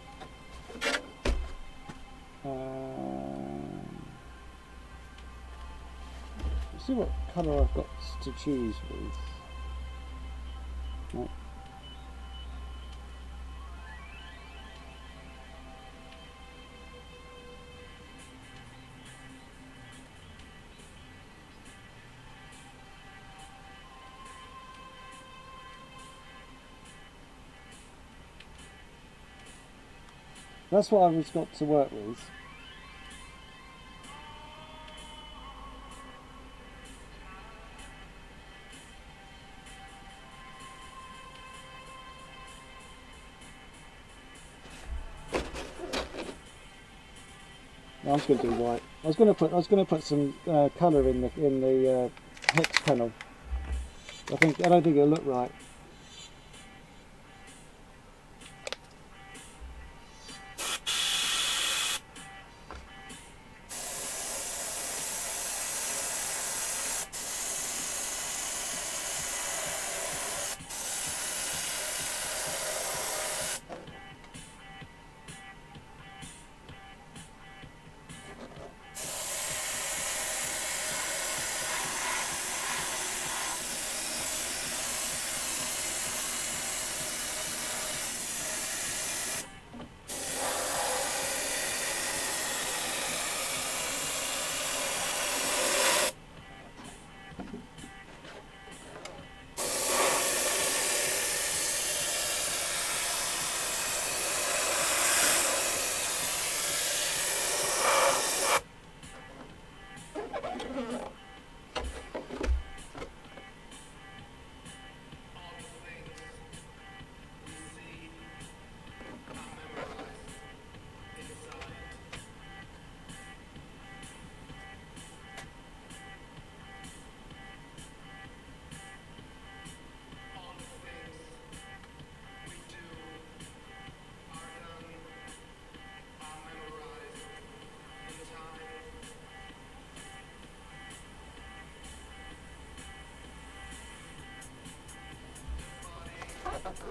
let's see what colour I've got to choose with. Right. That's what I've got to work with. No, I'm just going to do white. I was going to put some colour in the hex panel. I don't think it'll look right.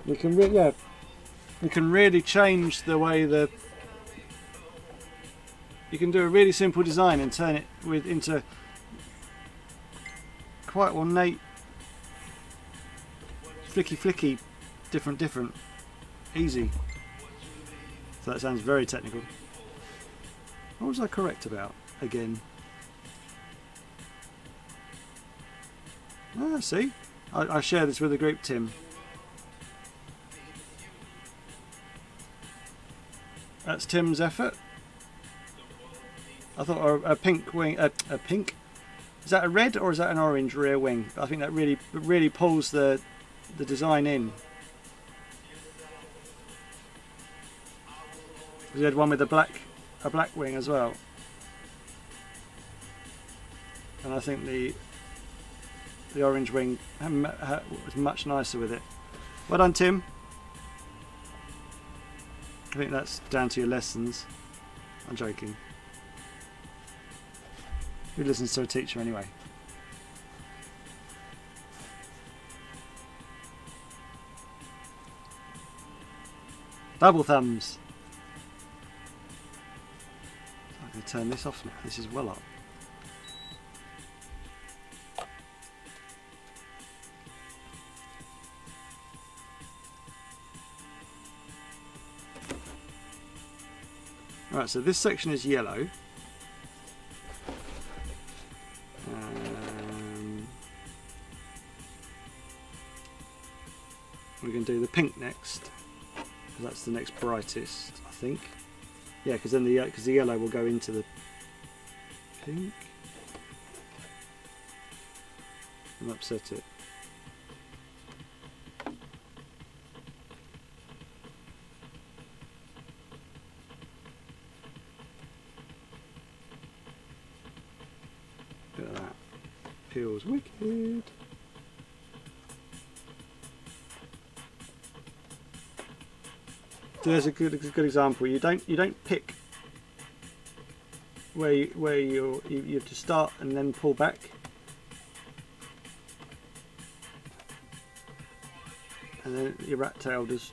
We can really change the way you can do a really simple design and turn it into quite ornate, flicky, different, easy. So that sounds very technical. What was I correct about again? Ah, see, I share this with the group, Tim. That's Tim's effort. I thought a pink wing, a pink. Is that a red or is that an orange rear wing? I think that really pulls the design in. We had one with a black wing as well, and I think the orange wing was much nicer with it. Well done, Tim. I think that's down to your lessons. I'm joking. Who listens to a teacher anyway? Double thumbs. I'm going to turn this off now. This is well up. Alright, so this section is yellow. We're going to do the pink next. That's the next brightest, I think. Yeah, because then the yellow will go into the pink and upset it. Look at that. Feels wicked. So there's a good example. You don't pick where you have to start and then pull back. And then your rat tail just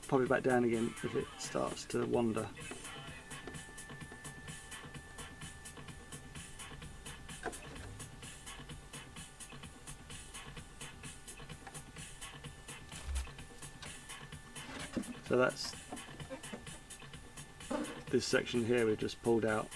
pop it back down again if it starts to wander. So that's this section here we've just pulled out.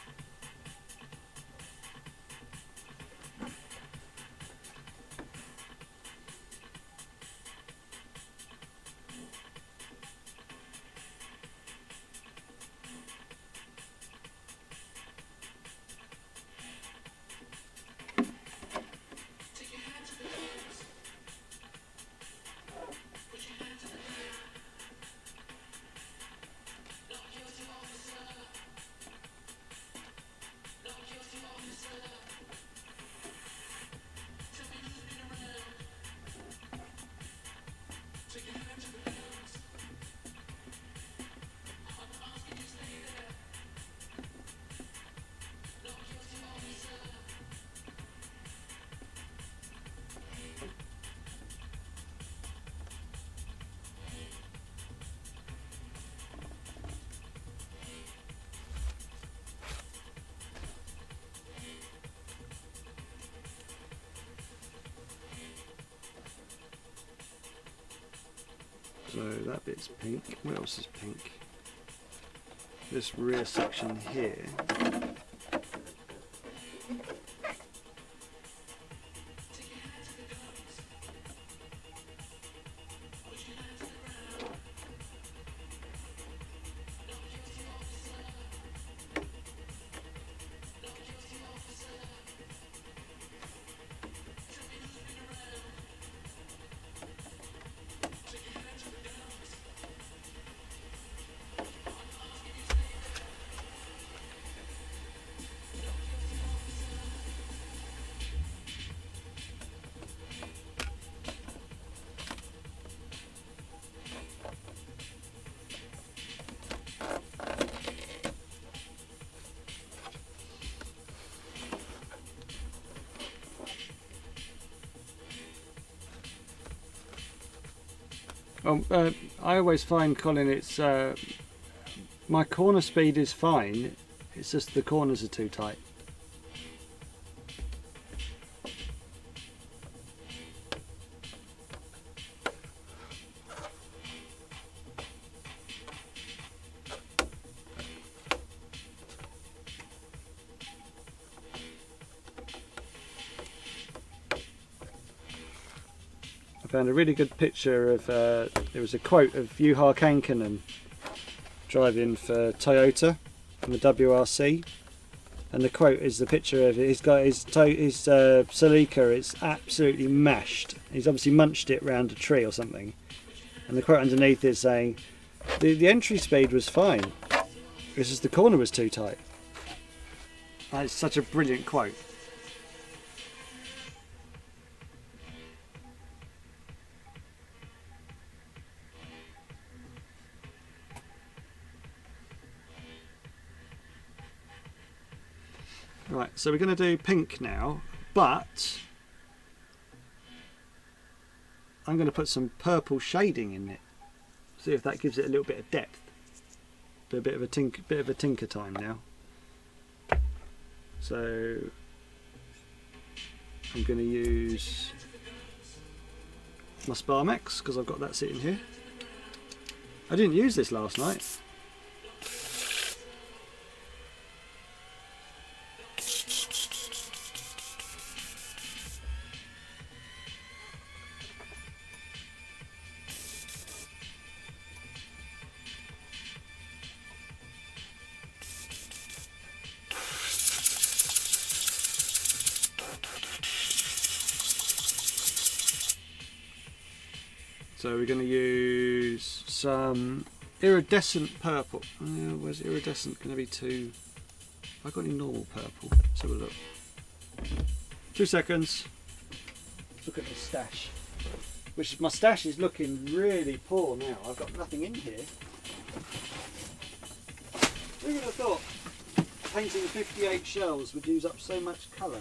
So that bit's pink. What else is pink? This rear section here. I always find, Colin, it's my corner speed is fine, it's just the corners are too tight. Found a really good picture of, there was a quote of Juha Kankkunen driving for Toyota in the WRC, and the quote is the picture of it. He's got his Celica, it's absolutely mashed. He's obviously munched it round a tree or something, and the quote underneath is saying the entry speed was fine, it's just the corner was too tight. That's such a brilliant quote. Right, so we're going to do pink now, but I'm going to put some purple shading in it. See if that gives it a little bit of depth. A bit of a tinker time now. So I'm going to use my Sparmex because I've got that sitting here. I didn't use this last night. So we're going to use some iridescent purple. Where's iridescent going to be too? Have I got any normal purple? Let's have a look. 2 seconds. Look at the stash. Which my stash is looking really poor now. I've got nothing in here. Who would have thought painting 58 shells would use up so much colour?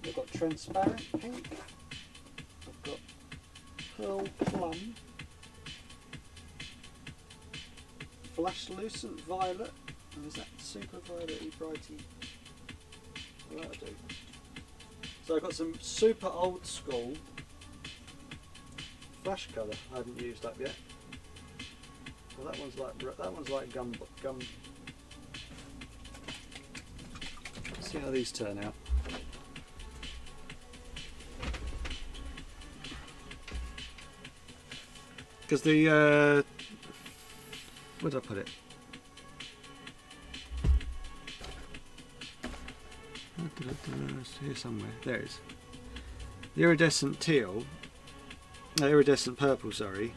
I've got transparent pink, I've got pearl plum, fluorescent violet, and is that super violet-y brighty? Well, that'll do. So I've got some super old school flash colour I haven't used up yet. Well, that one's like gum. Let's see how these turn out. Because the where did I put it? It's here somewhere. There it is. The iridescent teal, iridescent purple. Sorry.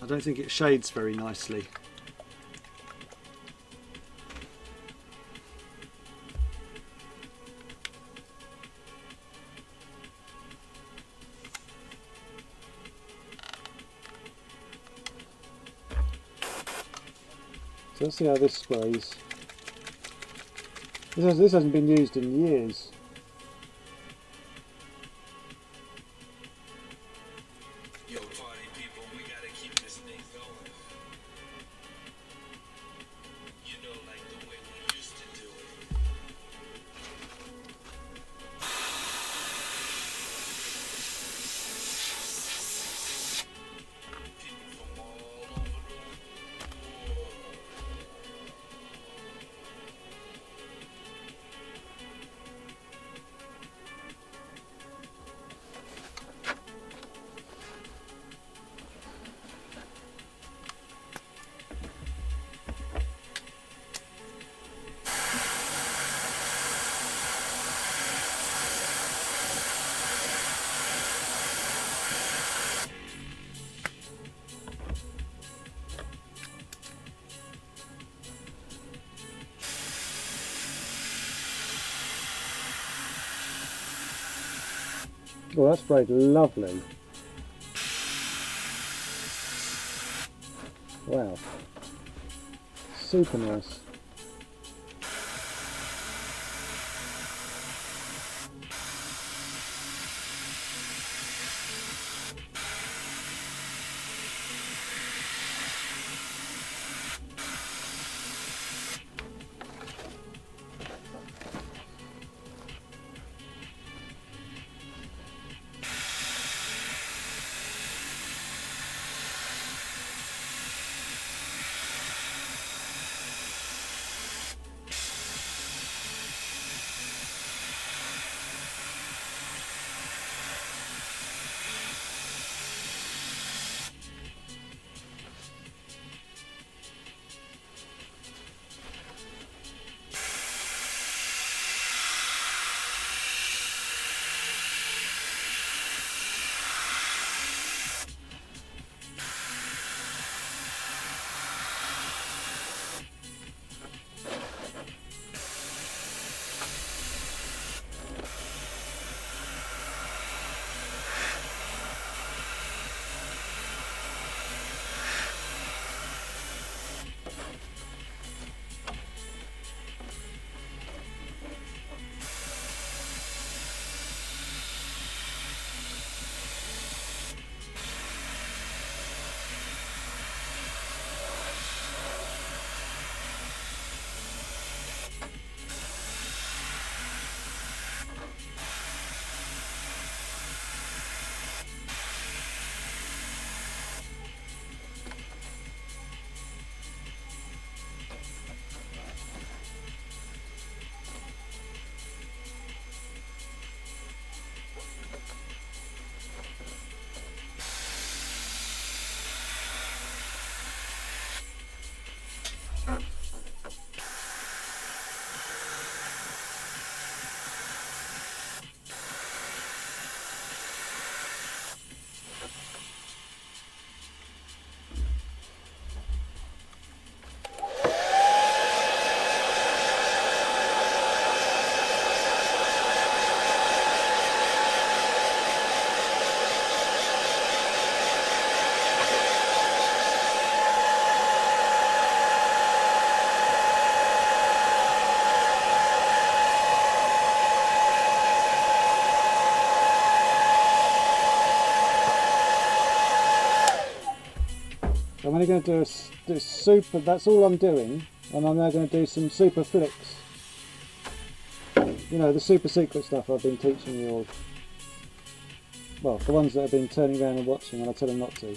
I don't think it shades very nicely. So let's see how this sprays. This hasn't been used in years. Yo, party people, we gotta keep this thing going. You know, like the way we used to do it. People from all over the world. Well, that sprayed lovely. Wow. Super nice. going to do this super, that's all I'm doing, and I'm now going to do some super flicks. You know, the super secret stuff I've been teaching you all. Well, the ones that have been turning around and watching when I tell them not to.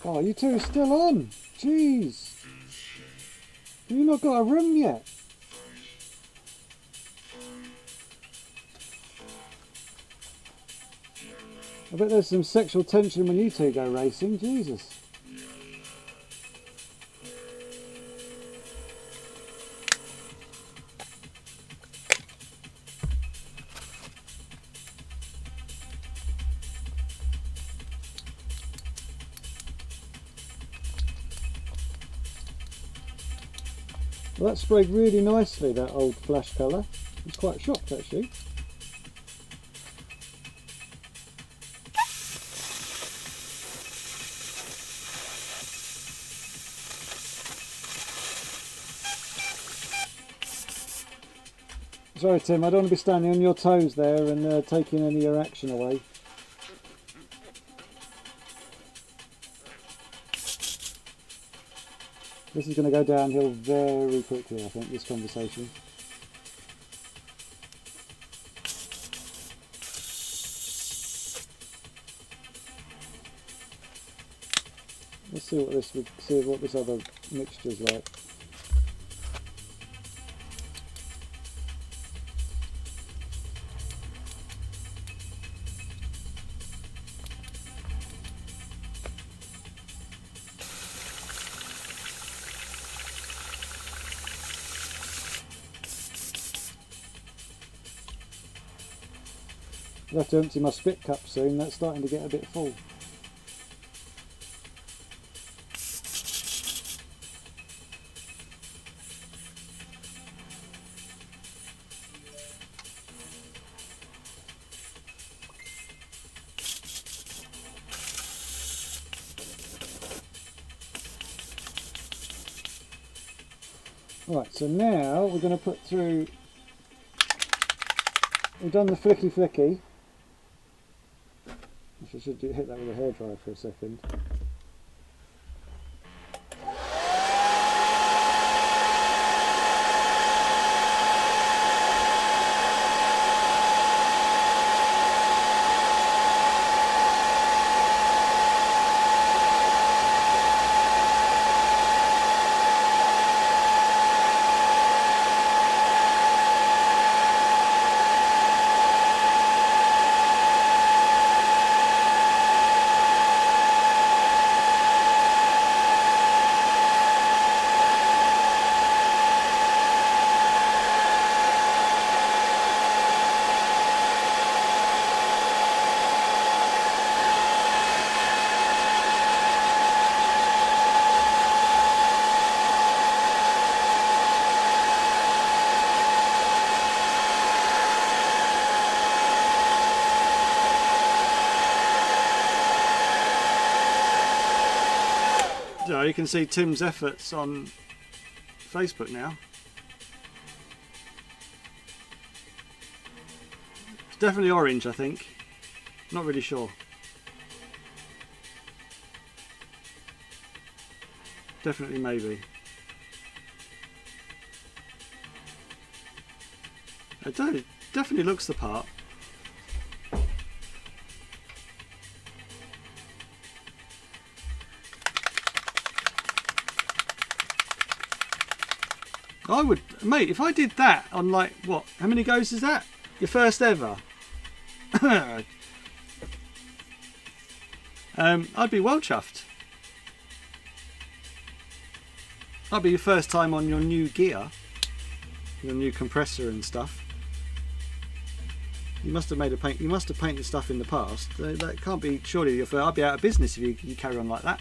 Oh, you two are still on. Jeez. Have you not got a room yet? I bet there's some sexual tension when you two go racing. Jesus. Well, that sprayed really nicely, that old flash colour. I was quite shocked actually. Sorry Tim, I don't want to be standing on your toes there and taking any of your action away. This is going to go downhill very quickly, I think, this conversation. Let's see what this other mixture's like. I'll have to empty my spit cup soon, that's starting to get a bit full. Right, so now we're going to put through, we've done the flicky. I should hit that with a hairdryer for a second. So you can see Tim's efforts on Facebook now. It's definitely orange, I think. Not really sure. Definitely maybe. It definitely looks the part. I would, mate, if I did that on like, what, how many goes is that? Your first ever? I'd be well chuffed. That'll be your first time on your new gear, your new compressor and stuff. You must have made a paint. You must have painted stuff in the past. That can't be. Surely your first. I'd be out of business if you carry on like that.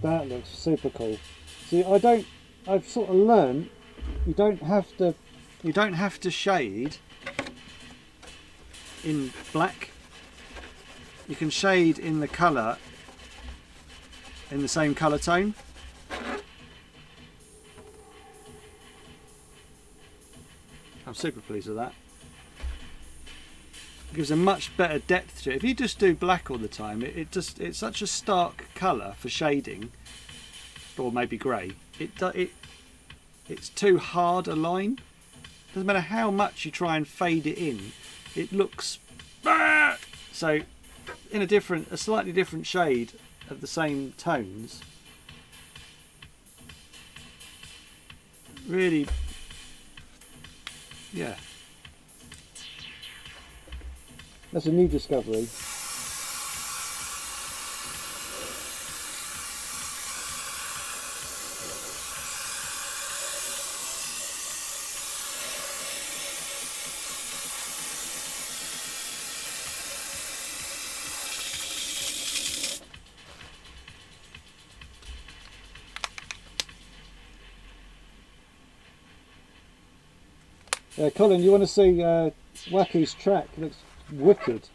That looks super cool. See, I've sort of learned you don't have to shade in black. You can shade in the colour, in the same colour tone. I'm super pleased with that. It gives a much better depth to it. If you just do black all the time, it's such a stark colour for shading, or maybe grey. It's too hard a line. Doesn't matter how much you try and fade it in, it looks so. In a slightly different shade of the same tones, really, yeah. That's a new discovery. Colin, you want to see Wacky's track? It looks wicked.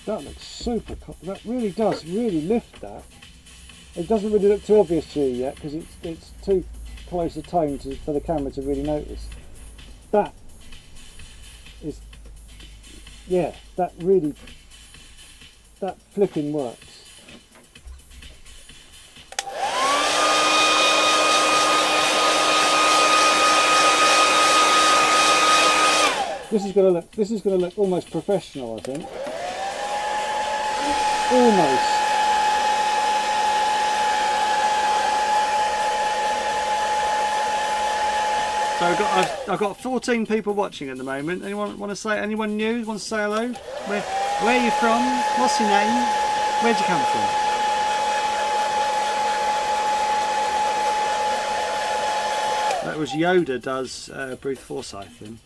That looks super cool. That really does lift that. It doesn't really look too obvious to you yet because it's too close a tone for the camera to really notice. That is, yeah, that flipping works. This is gonna look almost professional, I think. Almost. So I've got 14 people watching at the moment. Anyone want to say? Anyone new? Want to say hello? Where are you from? What's your name? Where'd you come from? That was Yoda does Bruce Forsyth then.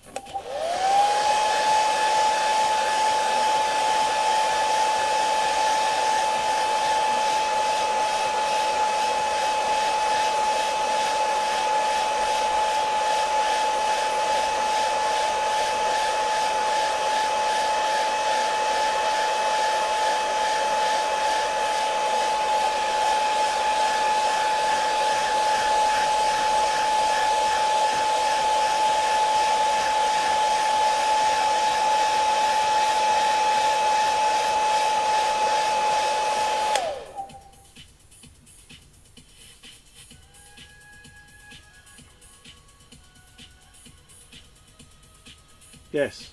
Yes,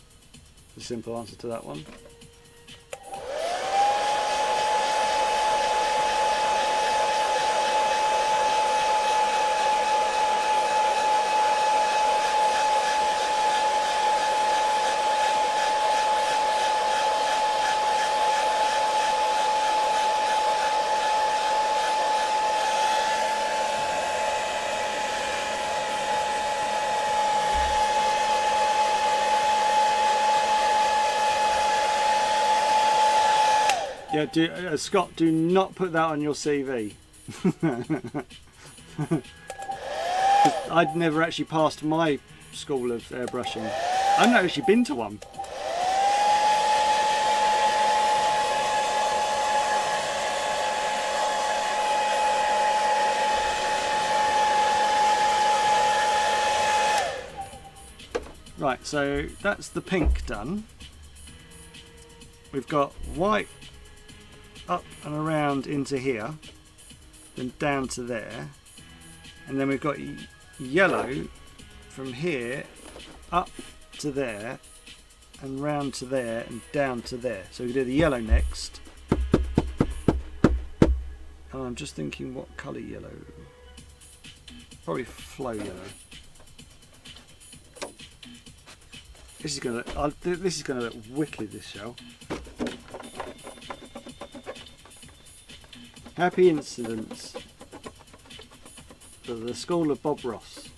the simple answer to that one. Yeah, Scott, do not put that on your CV. I'd never actually passed my school of airbrushing. I've not actually been to one. Right, so that's the pink done. We've got white up and around into here, then down to there, and then we've got yellow from here up to there and round to there and down to there. So we do the yellow next. And I'm just thinking what colour yellow. Probably flow yellow. This is gonna look wicked, this shell. Happy incidents of the school of Bob Ross.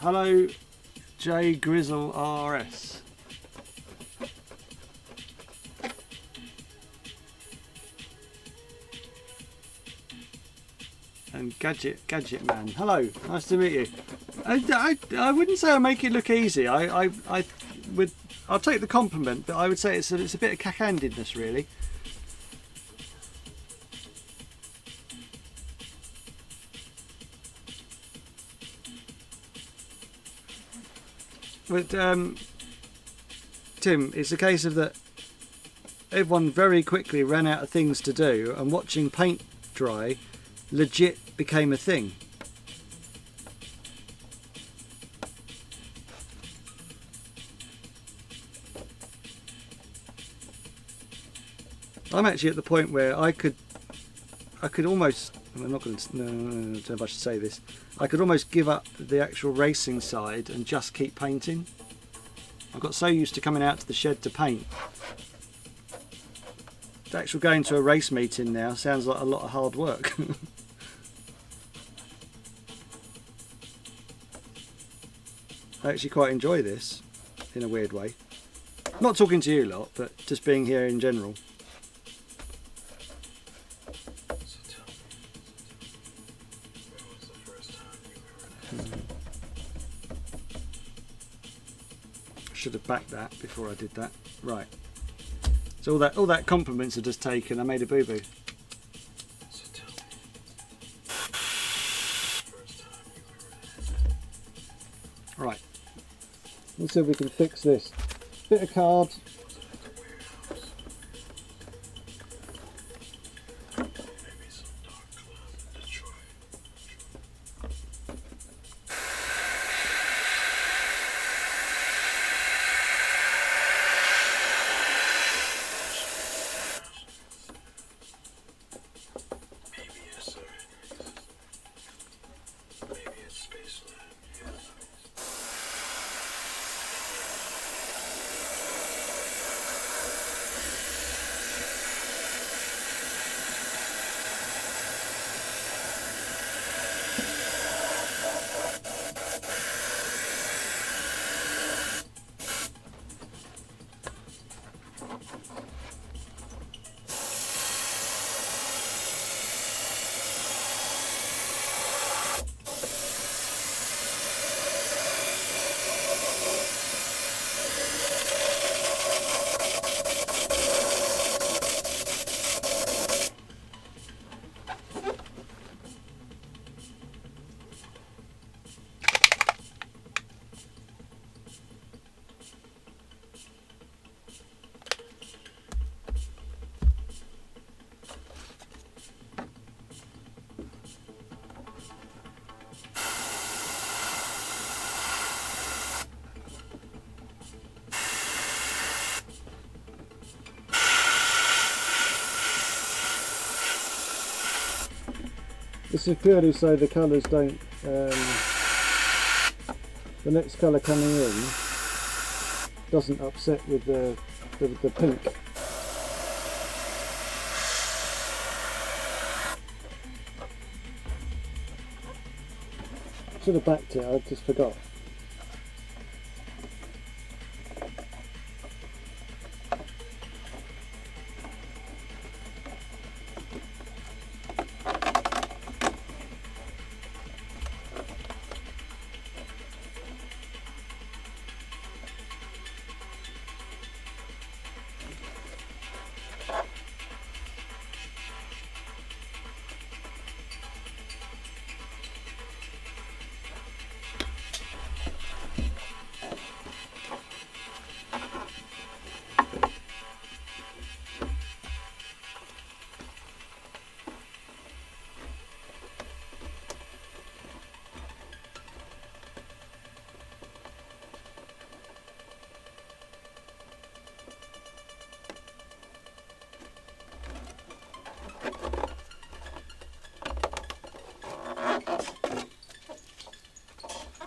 Hello, J Grizzle RS. And Gadget Man. Hello, nice to meet you. I wouldn't say I make it look easy. I'll take the compliment, but I would say it's a bit of cack-handedness, really. But Tim, it's a case of that everyone very quickly ran out of things to do, and watching paint dry legit became a thing. I'm actually at the point where I could almost, I'm not going to, no, I don't know if I should say this, I could almost give up the actual racing side and just keep painting. I got so used to coming out to the shed to paint. The actual going to a race meeting now sounds like a lot of hard work. I actually quite enjoy this in a weird way. Not talking to you lot, but just being here in general. Should have backed that before I did that. Right. So all that compliments are just taken. I made a boo-boo. Right. Let's see if we can fix this. Bit of card. This is purely so the colours don't, the next colour coming in doesn't upset with the pink. Should have backed it, I just forgot.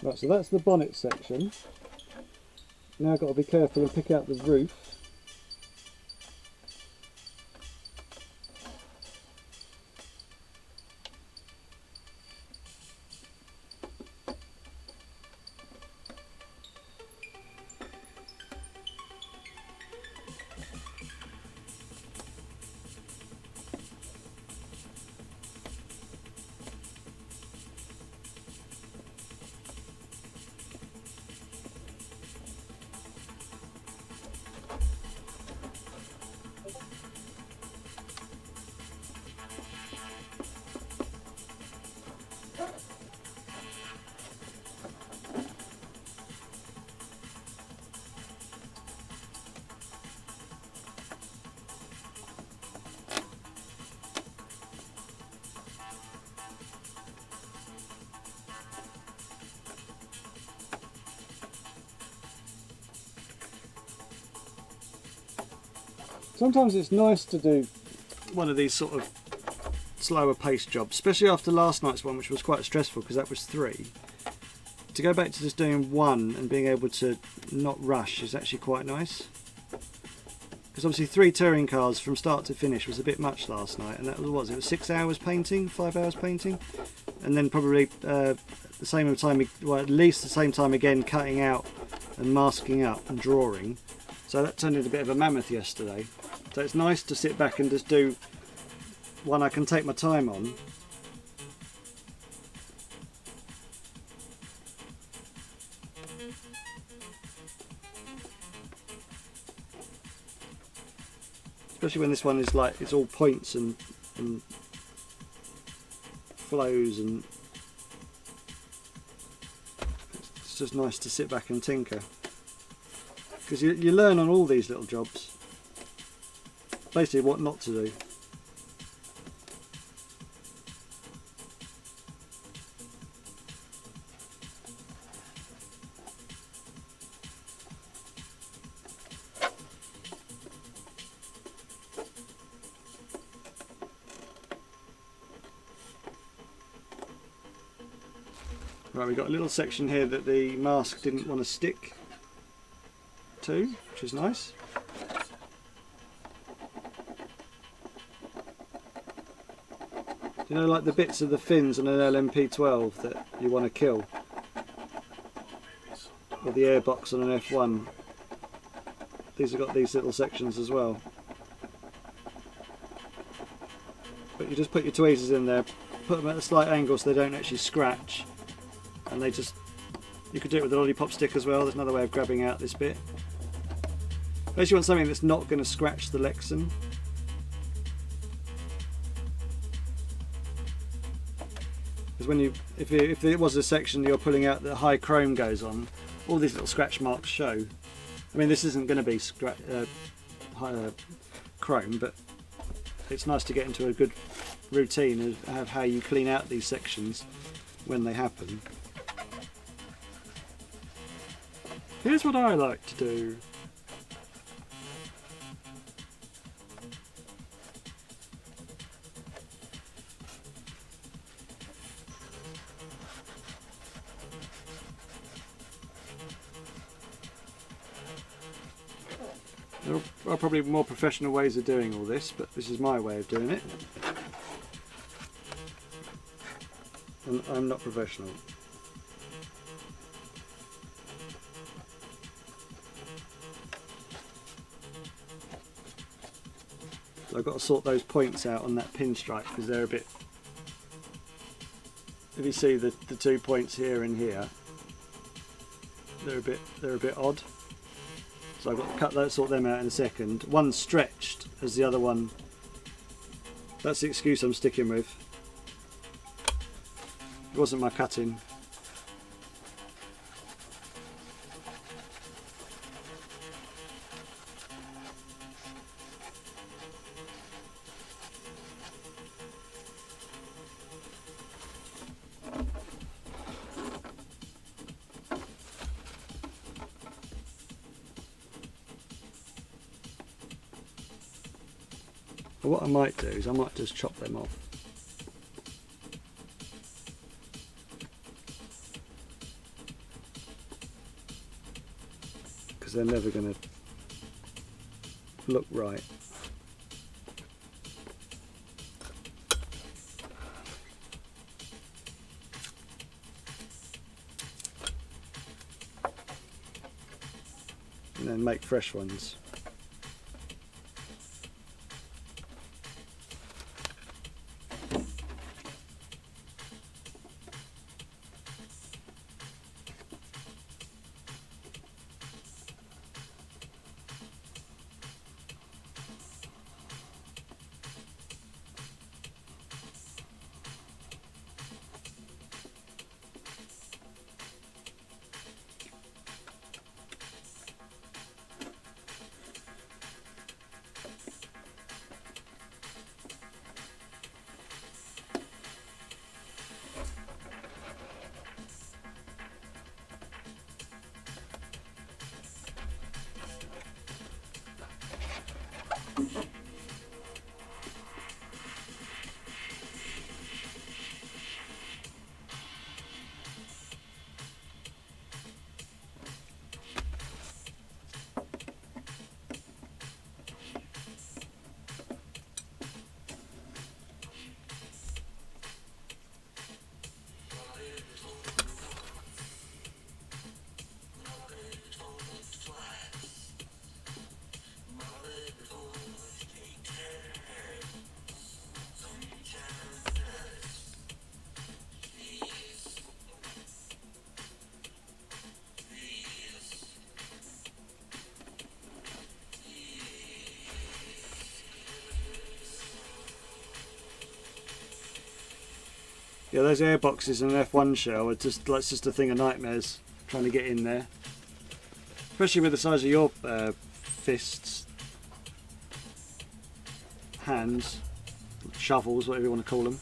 Right, so that's the bonnet section. Now I've got to be careful and pick out the roof. Sometimes it's nice to do one of these sort of slower paced jobs, especially after last night's one, which was quite stressful because that was 3. To go back to just doing 1 and being able to not rush is actually quite nice. Because obviously 3 touring cars from start to finish was a bit much last night, and that was, it was 6 hours painting, 5 hours painting, and then probably the same time, well, at least the same time again cutting out and masking up and drawing. So that turned into a bit of a mammoth yesterday. So it's nice to sit back and just do one I can take my time on. Especially when this one is like, it's all points and flows, and it's just nice to sit back and tinker. Because you learn on all these little jobs basically what not to do. Right, we've got a little section here that the mask didn't want to stick to, which is nice. You know, like the bits of the fins on an LMP12 that you want to kill, or the airbox on an F1. These have got these little sections as well. But you just put your tweezers in there, put them at a slight angle so they don't actually scratch, and they just, you could do it with a lollipop stick as well. There's another way of grabbing out this bit. Basically you want something that's not going to scratch the Lexan. Because when you, if it was a section you're pulling out that high chrome goes on, all these little scratch marks show. I mean, this isn't going to be high chrome, but it's nice to get into a good routine of how you clean out these sections when they happen. Here's what I like to do. There are probably more professional ways of doing all this, but this is my way of doing it. And I'm not professional. So I've got to sort those points out on that pinstripe because they're a bit, if you see the 2 points here and here, they're a bit odd. So I've got to cut those, sort them out in a second. One's stretched as the other one. That's the excuse I'm sticking with. It wasn't my cutting. But what I might do is I might just chop them off. they're never going to look right. And then make fresh ones. Yeah, those air boxes in an F1 shell are just a thing of nightmares trying to get in there, especially with the size of your fists, hands, shovels, whatever you want to call them.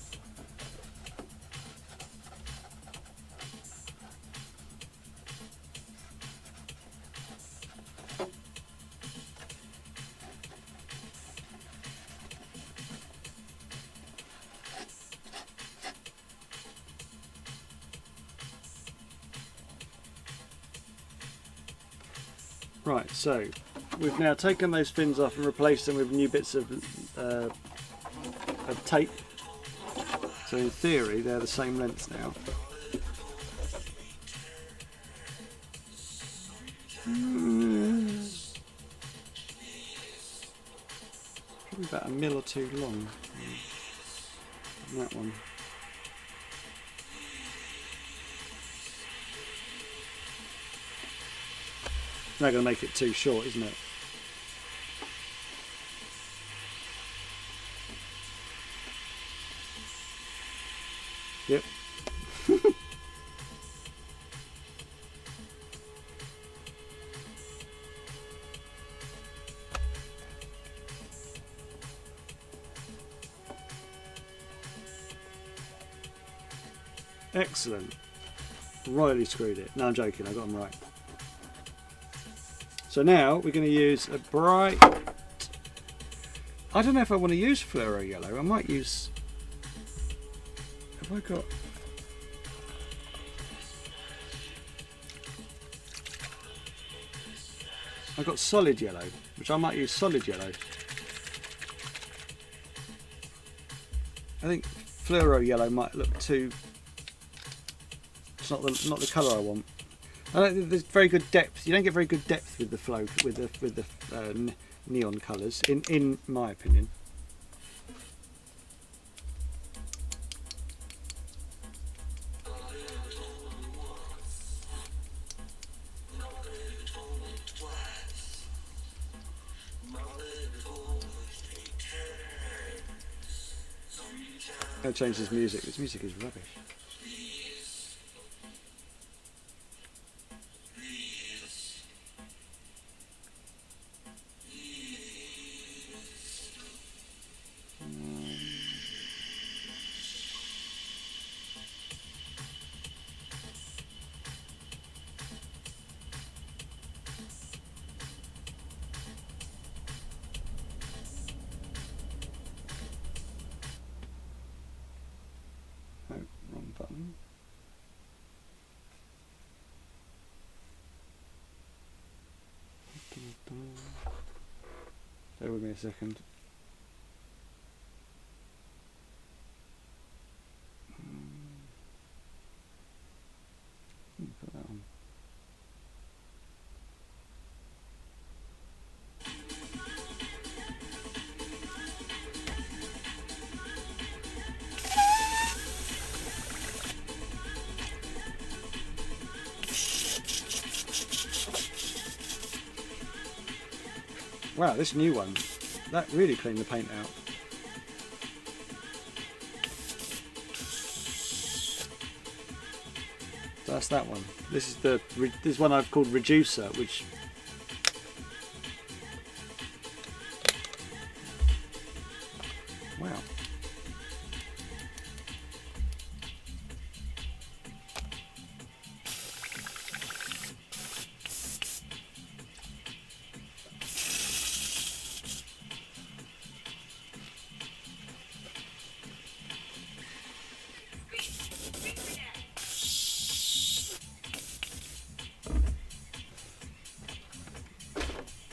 Right, so we've now taken those fins off and replaced them with new bits of tape. So in theory, they're the same length now. Probably about a mil or two long. And that one. Not going to make it too short, isn't it? Yep. Excellent. Royally screwed it. No, I'm joking, I got them right. So now we're going to use a bright, I don't know if I want to use fluoro yellow. I might use, have I got, I've got solid yellow, which I might use solid yellow. I think fluoro yellow might look too, it's not the colour I want. I don't think there's very good depth. You don't get very good depth with the flow with the neon colours, in my opinion. I'm going to change this music. This music is rubbish. with me a second. Put that on. Wow, this new one, that really cleaned the paint out. So that's that one. This is one I've called Reducer, which wow.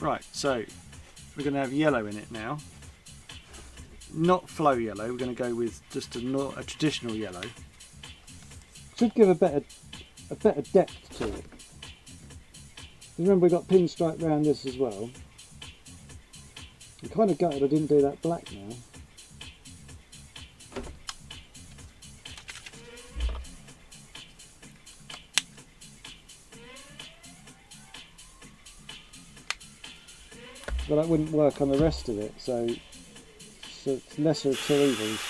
Right, so we're going to have yellow in it now. Not flow yellow, we're going to go with just a traditional yellow. Should give a better depth to it. Remember, we got pinstripe around this as well. I'm kind of gutted I didn't do that black now. But that wouldn't work on the rest of it, so it's lesser of two evils.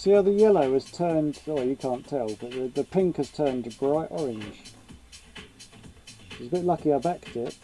See how the yellow has turned, oh you can't tell, but the pink has turned to bright orange. It's a bit lucky I backed it.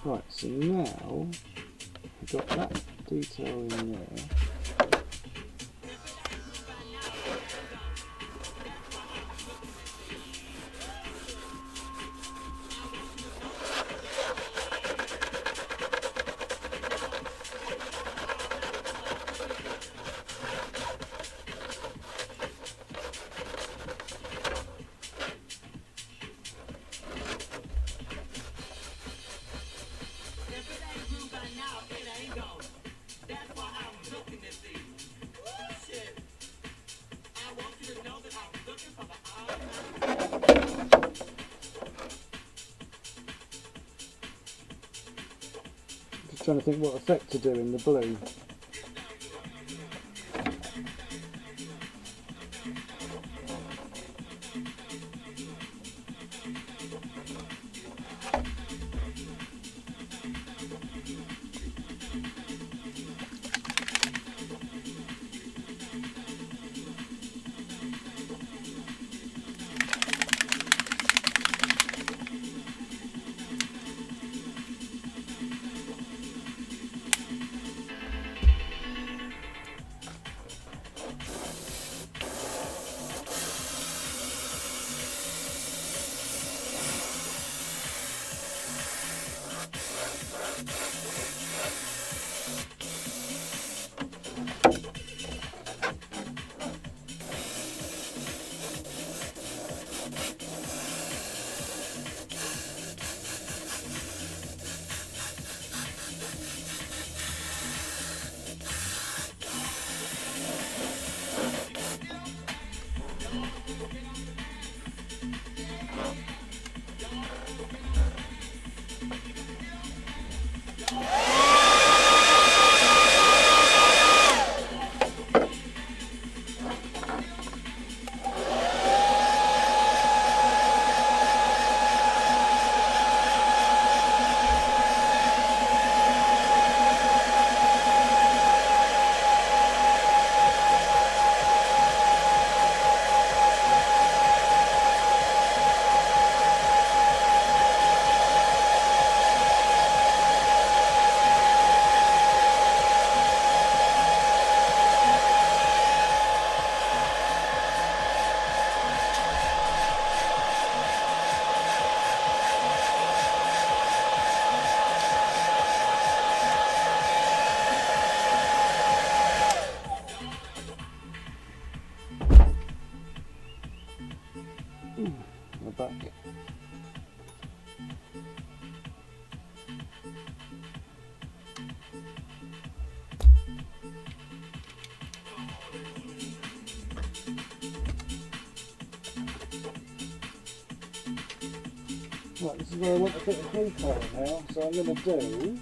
Right, so now we've got that detail in there. Just trying to think what effect to do in the blue. back. Right, this is where I want a bit of blue colour now, so I'm going to do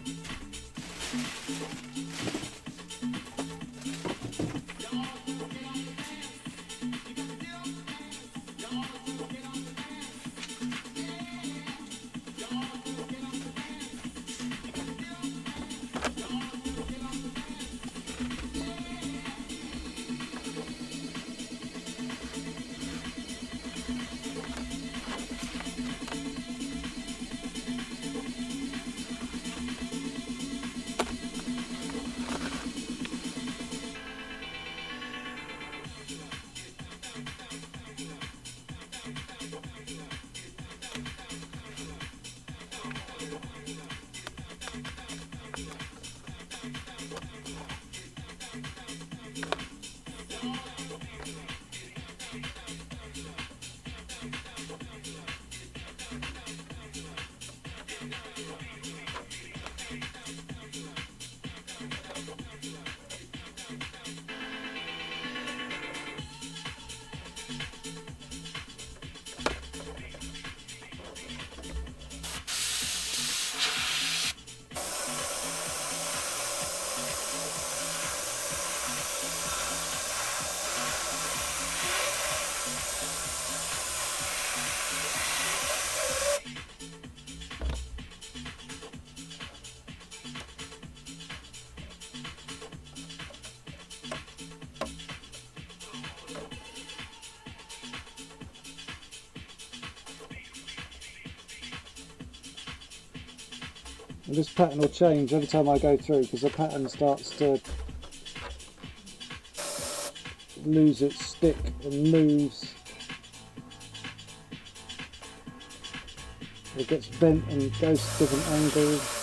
and this pattern will change every time I go through because the pattern starts to lose its stick and moves. It gets bent and goes to different angles.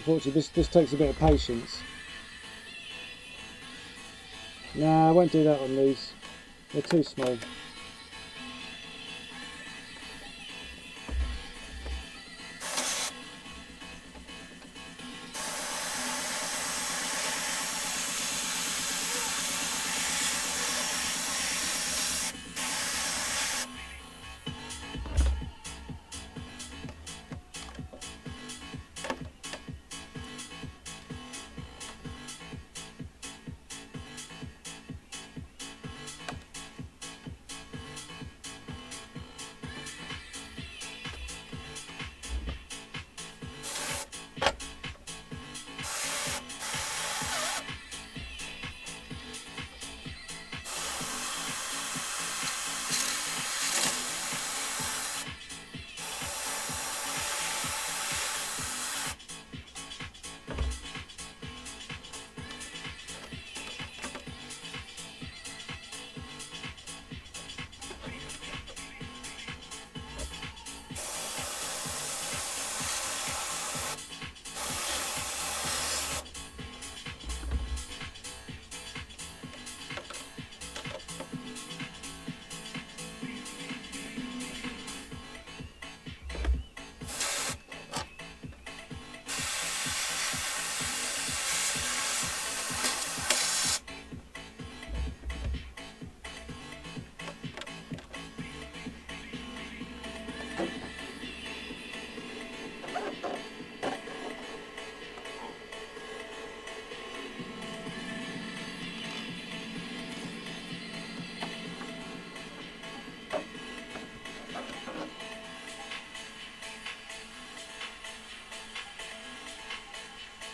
Unfortunately, this takes a bit of patience. Nah, I won't do that on these. They're too small.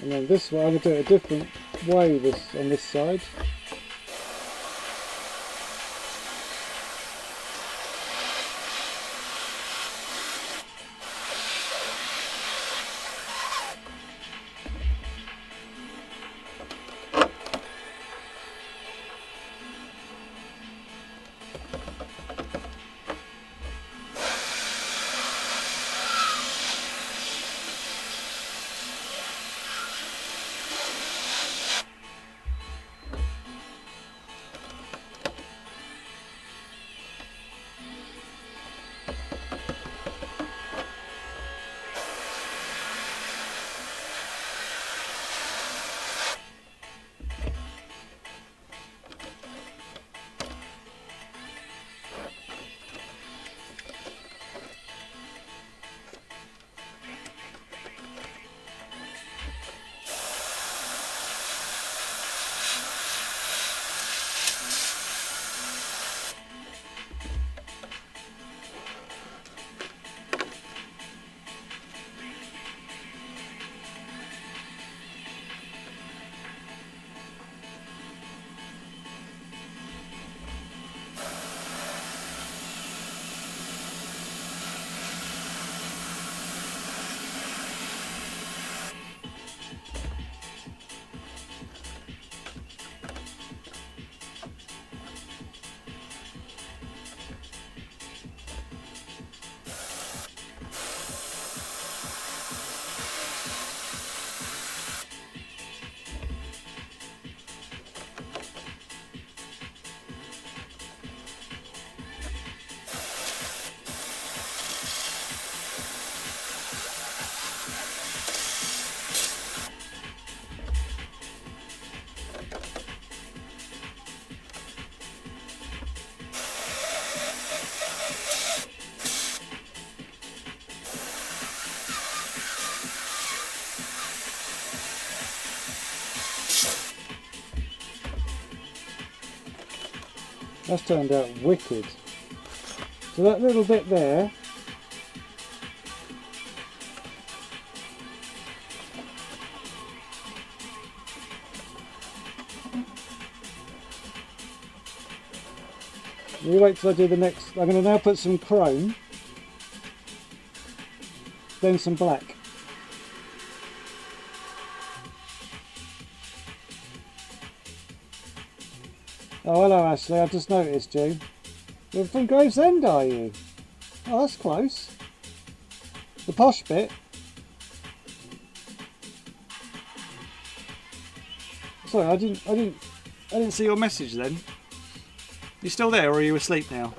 And then this one, I'm going to do it a different way on this side. That's turned out wicked. So that little bit there, you wait till I do the next. I'm going to now put some chrome, then some black. Oh, hello Ashley, I just noticed you. You're from Gravesend, are you? Oh, that's close. The posh bit. Sorry, I didn't see your message then. You still there, or are you asleep now?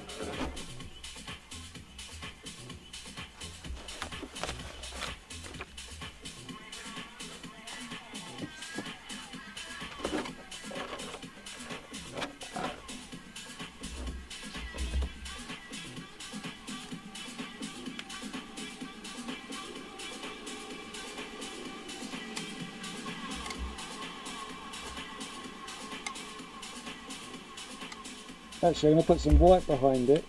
Actually, I'm going to put some white behind it.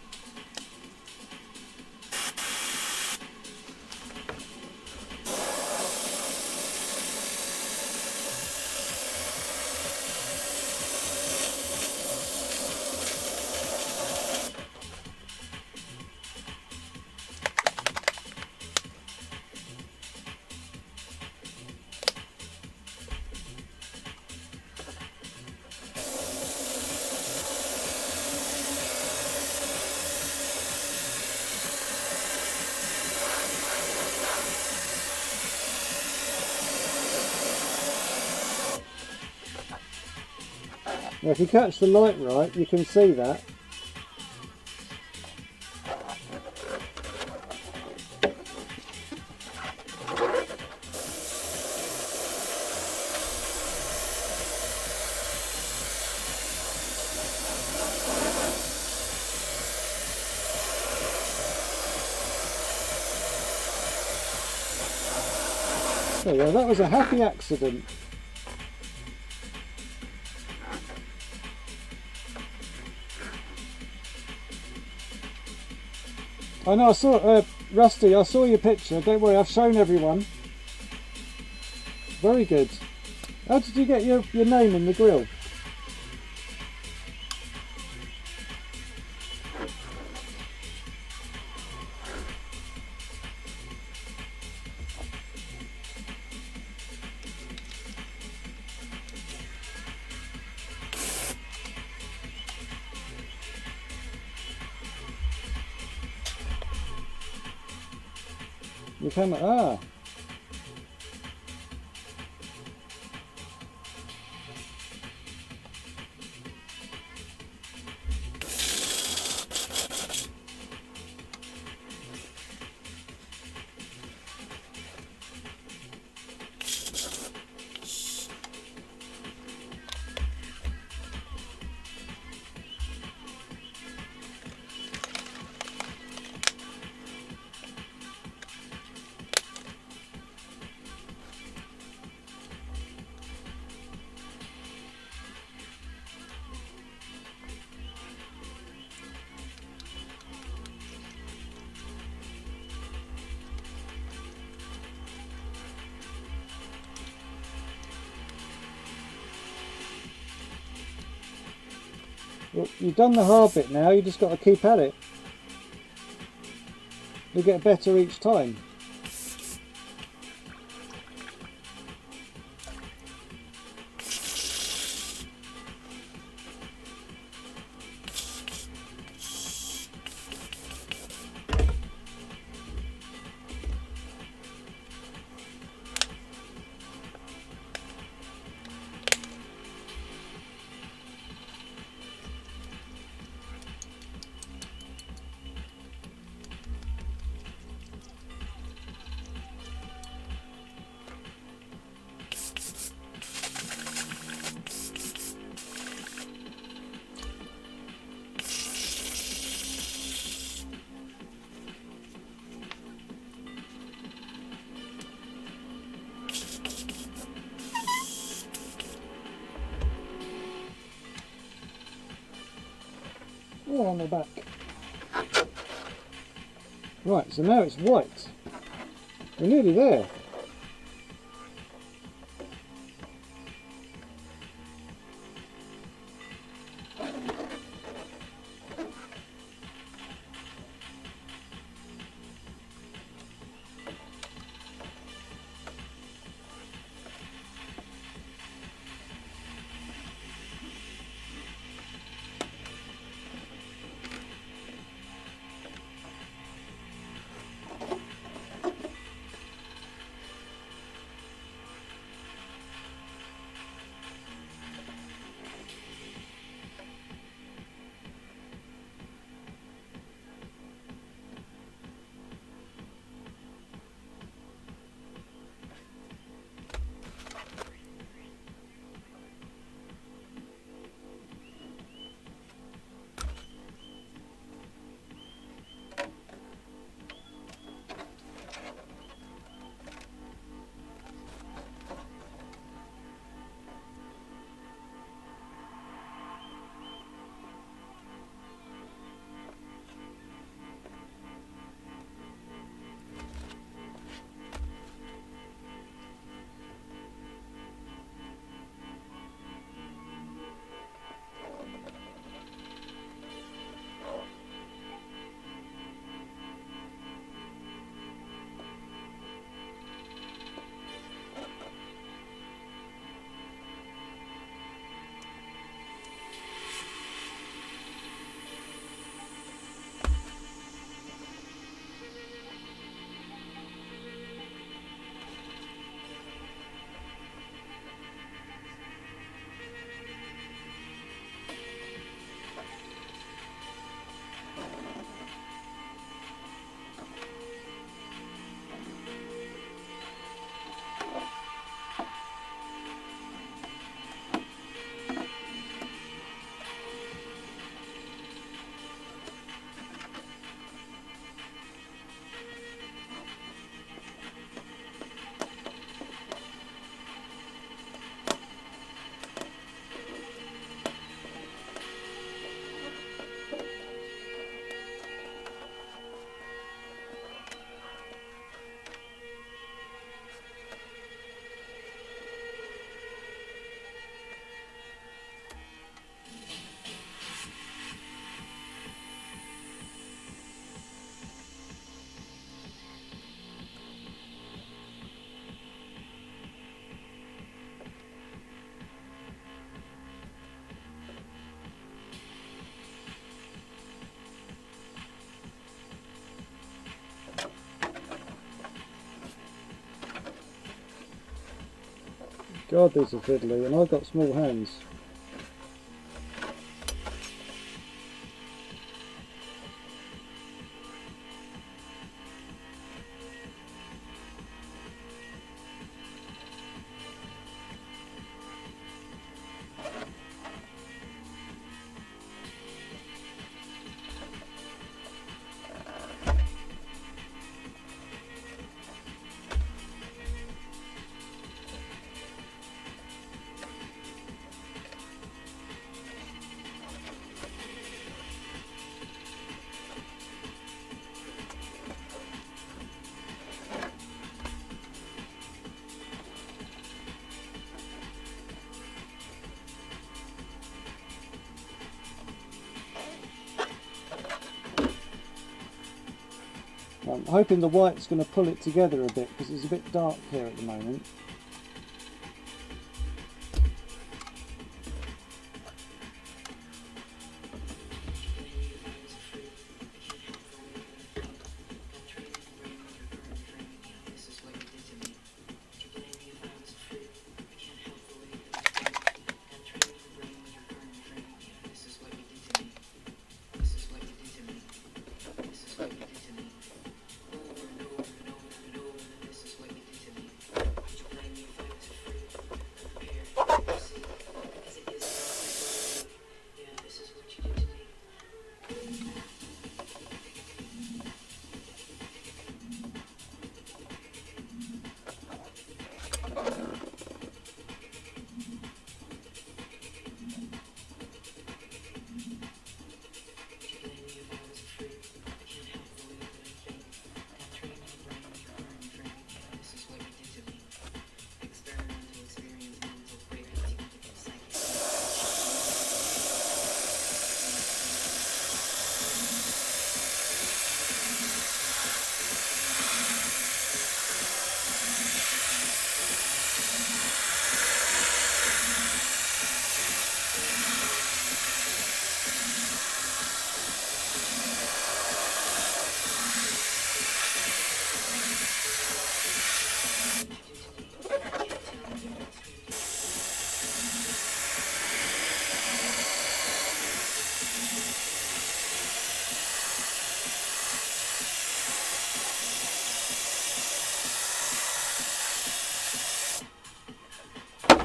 Now if you catch the light right, you can see that. There you go, that was a happy accident. I know, I saw, Rusty, I saw your picture, don't worry, I've shown everyone. very good. How did you get your name in the grill? You came at, ah. Well, you've done the hard bit now, you just got to keep at it. You'll get better each time. Oh, on the back. Right, so now it's white. We're nearly there. God, these are fiddly, and I've got small hands. I'm hoping the white's going to pull it together a bit because it's a bit dark here at the moment.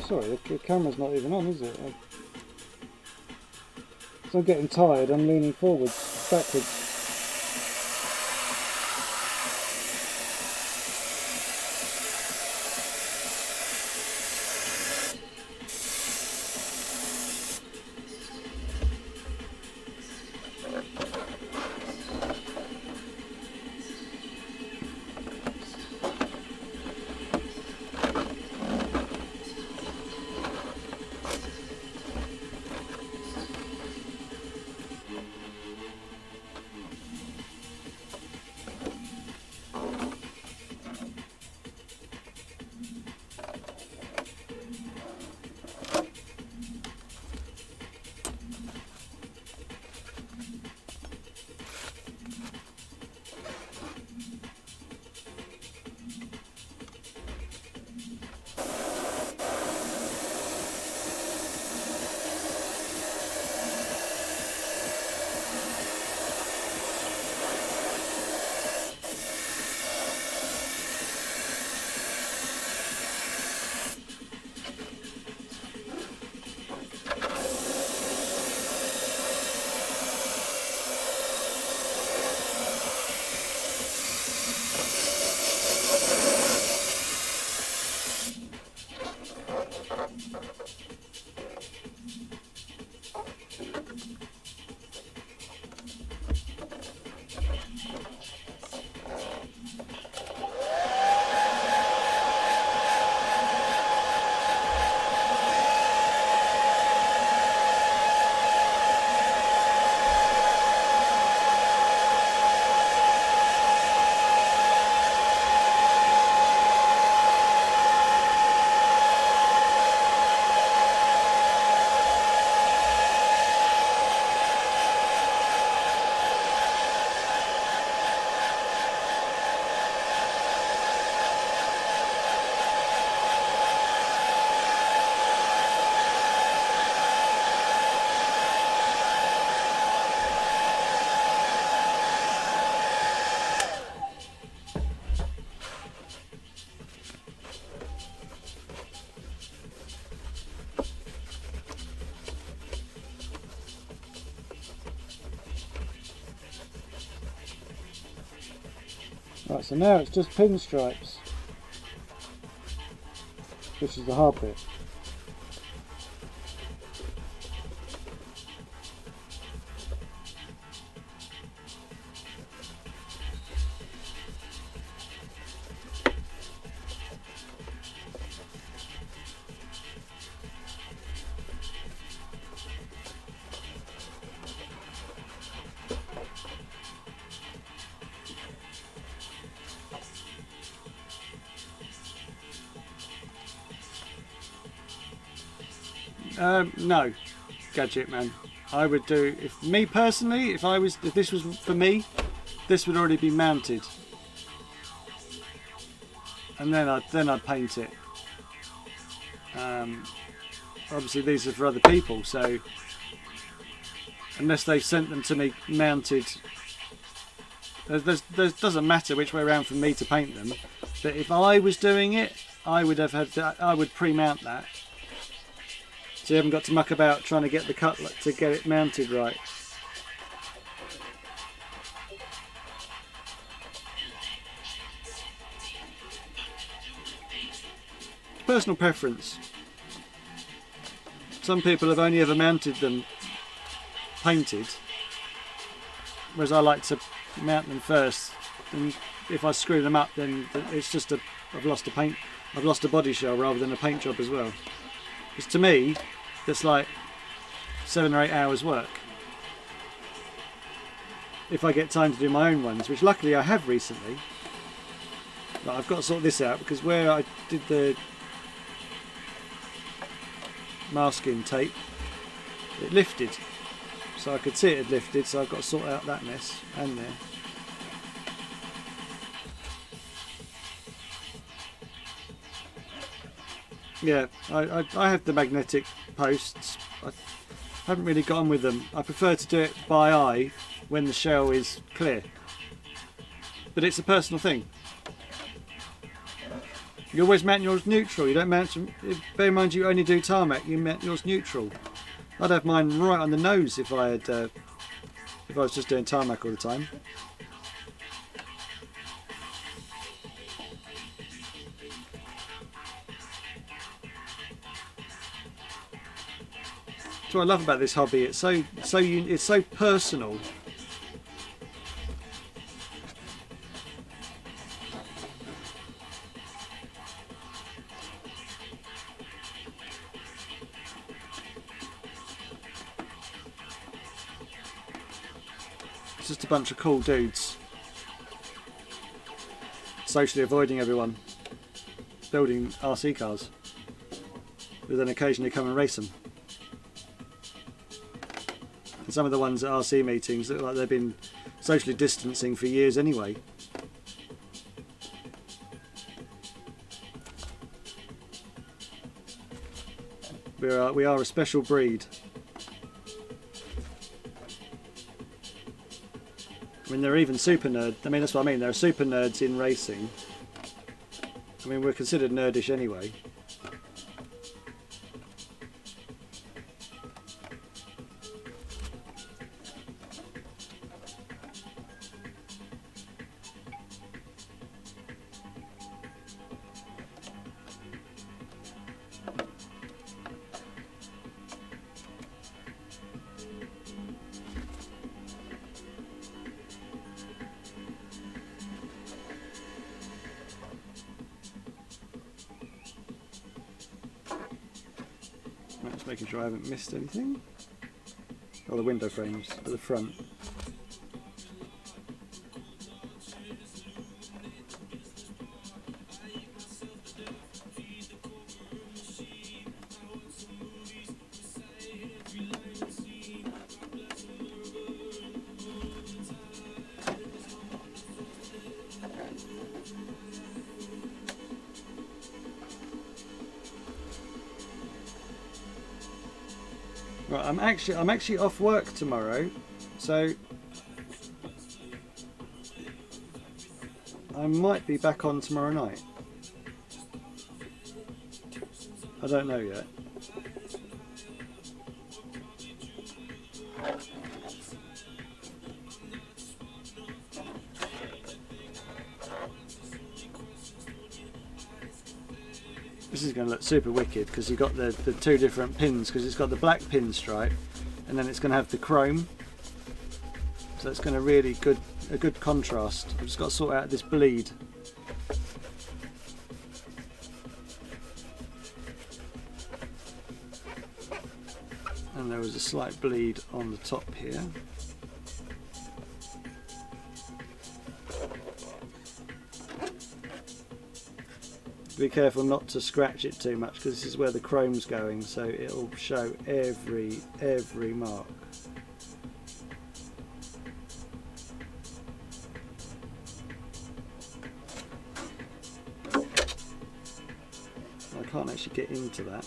Sorry, the camera's not even on, is it? So I'm getting tired, I'm leaning forwards, backwards. Right, so now it's just pinstripes, which is the hard bit. No, Gadget Man. I would do, if me personally, if this was for me, this would already be mounted, and then I'd paint it. Obviously these are for other people, so unless they've sent them to me mounted, there doesn't matter which way around for me to paint them. But if I was doing it, I would have had that. I would pre-mount that. So you haven't got to muck about trying to get the cutlet to get it mounted right. Personal preference. Some people have only ever mounted them painted, whereas I like to mount them first. And if I screw them up, then it's just I've lost a body shell rather than a paint job as well. Because to me, that's like 7 or 8 hours work. If I get time to do my own ones, which luckily I have recently. But I've got to sort this out because where I did the masking tape, it lifted. So I could see it had lifted, so I've got to sort out that mess and there. Yeah, I have the magnetic posts. I haven't really got on with them. I prefer to do it by eye when the shell is clear. But it's a personal thing. You always mount yours neutral. You don't mount. Bear in mind, you only do tarmac. You mount yours neutral. I'd have mine right on the nose if I was just doing tarmac all the time. That's what I love about this hobby. It's so personal. It's just a bunch of cool dudes socially avoiding everyone, building RC cars, who then occasionally come and race them. And some of the ones at RC meetings look like they've been socially distancing for years anyway. We are a special breed. I mean, there are even super nerds. I mean, that's what I mean. There are super nerds in racing. I mean, we're considered nerdish anyway. Just making sure I haven't missed anything. Oh, the window frames at the front. Right, I'm actually off work tomorrow, so I might be back on tomorrow night. I don't know yet. This is going to look super wicked because you've got the two different pins, because it's got the black pinstripe and then it's going to have the chrome. So it's going to really a good contrast. I've just got to sort out this bleed. And there was a slight bleed on the top here. Be careful not to scratch it too much because this is where the chrome's going, so it'll show every mark. I can't actually get into that.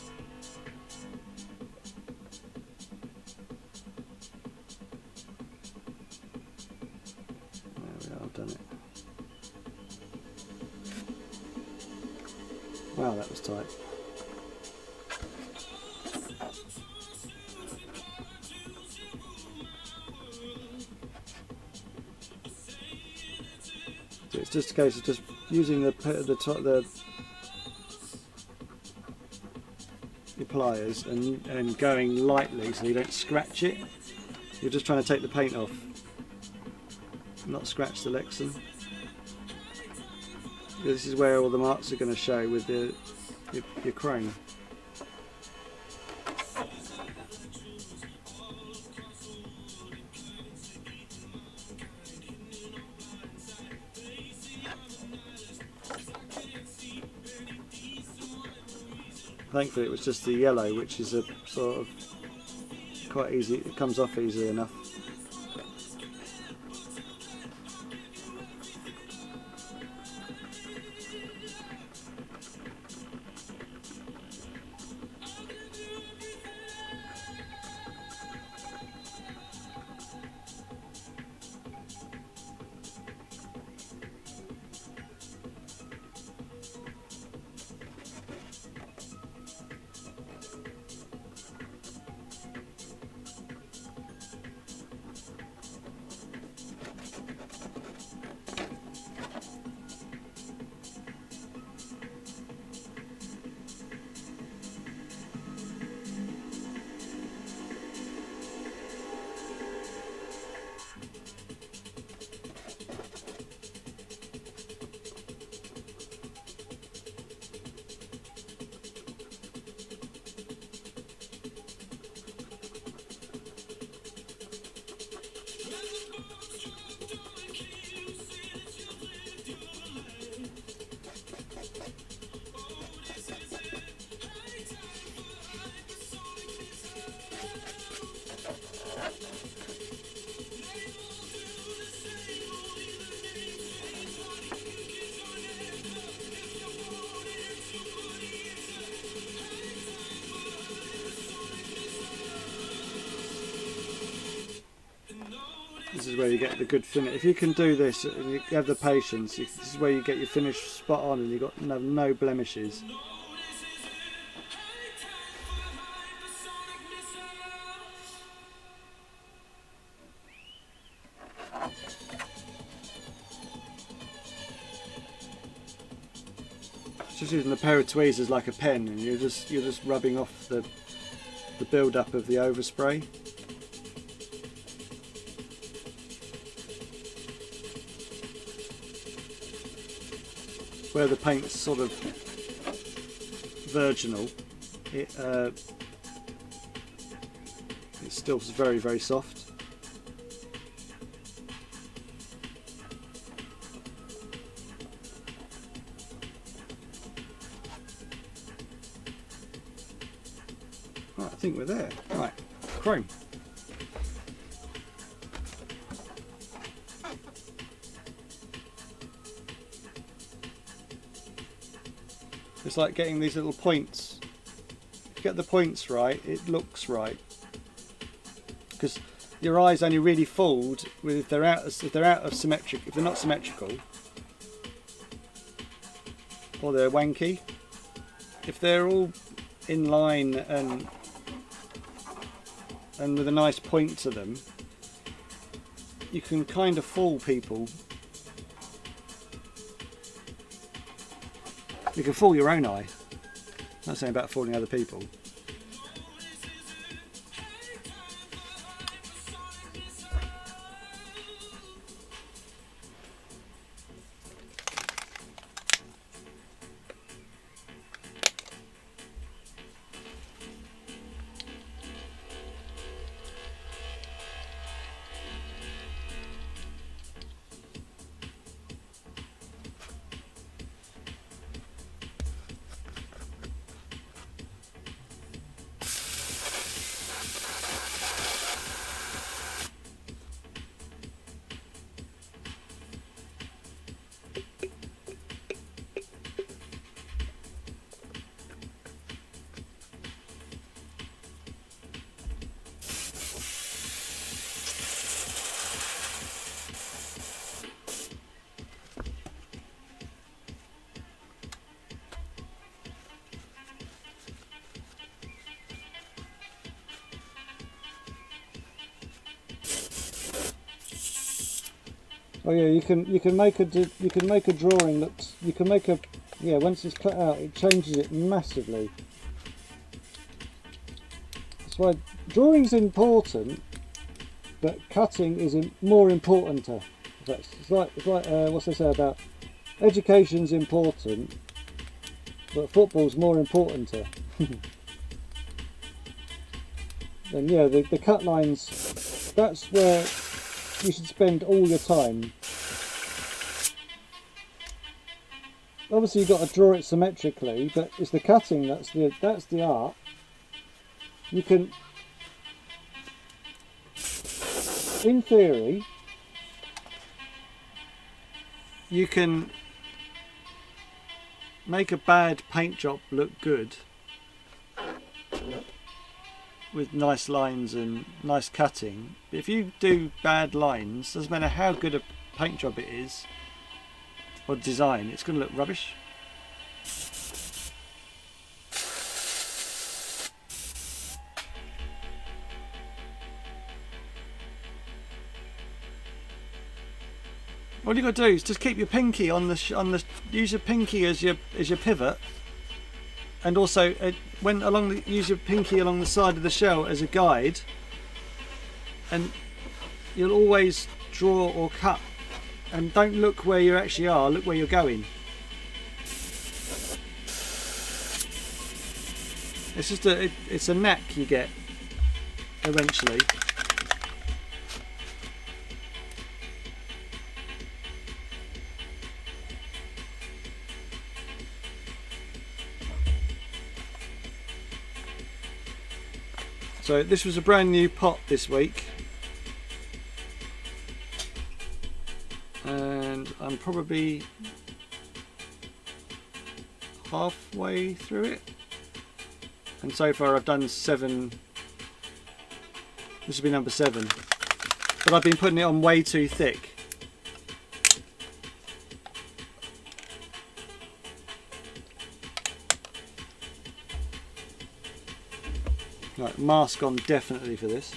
There we are, I've done it. Wow, that was tight. So it's just a case of just using the pliers and going lightly so you don't scratch it. You're just trying to take the paint off, not scratch the Lexan. This is where all the marks are going to show with your chrome. Thankfully it was just the yellow, which is a sort of quite easy, it comes off easily enough. This is where you get the good finish. If you can do this and you have the patience, this is where you get your finish spot on and you've got no blemishes. Just using a pair of tweezers like a pen, and you're just rubbing off the build up of the overspray. Where the paint's sort of virginal, it's still very soft. Right, I think we're there. Right, chrome. It's like getting these little points. If you get the points right, it looks right. Because your eyes only really fooled with if they're not symmetrical, or they're wanky. If they're all in line and with a nice point to them, you can kind of fool people. You can fool your own eye. Not saying about fooling other people. Oh yeah, you can make a drawing that you can make a once it's cut out, it changes it massively. That's why drawing's important, but cutting is more important. It's like what's they say about education's important, but football's more important. Then yeah, the cut lines, that's where you should spend all your time. Obviously you've got to draw it symmetrically, but it's the cutting that's the art. You can, in theory, you can make a bad paint job look good with nice lines and nice cutting. But if you do bad lines, doesn't matter how good a paint job it is or design, it's going to look rubbish. All you got to do is just keep your pinky on the use your pinky as your pivot, and also use your pinky along the side of the shell as a guide, and you'll always draw or cut. And don't look where you actually are, look where you're going. It's just it's a knack you get eventually. So this was a brand new pot this week, and I'm probably halfway through it, and so far I've done 7. This will be number 7, but I've been putting it on way too thick. Right, mask on definitely for this.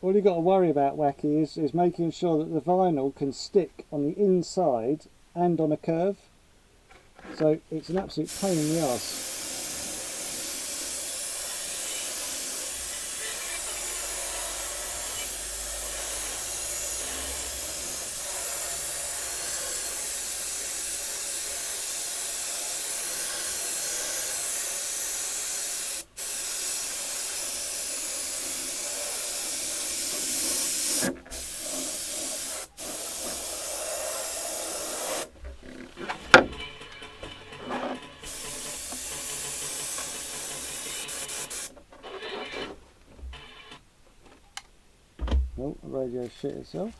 all you got to worry about, Wacky, is making sure that the vinyl can stick on the inside and on a curve. So it's an absolute pain in the arse. Oh, the radio shit itself.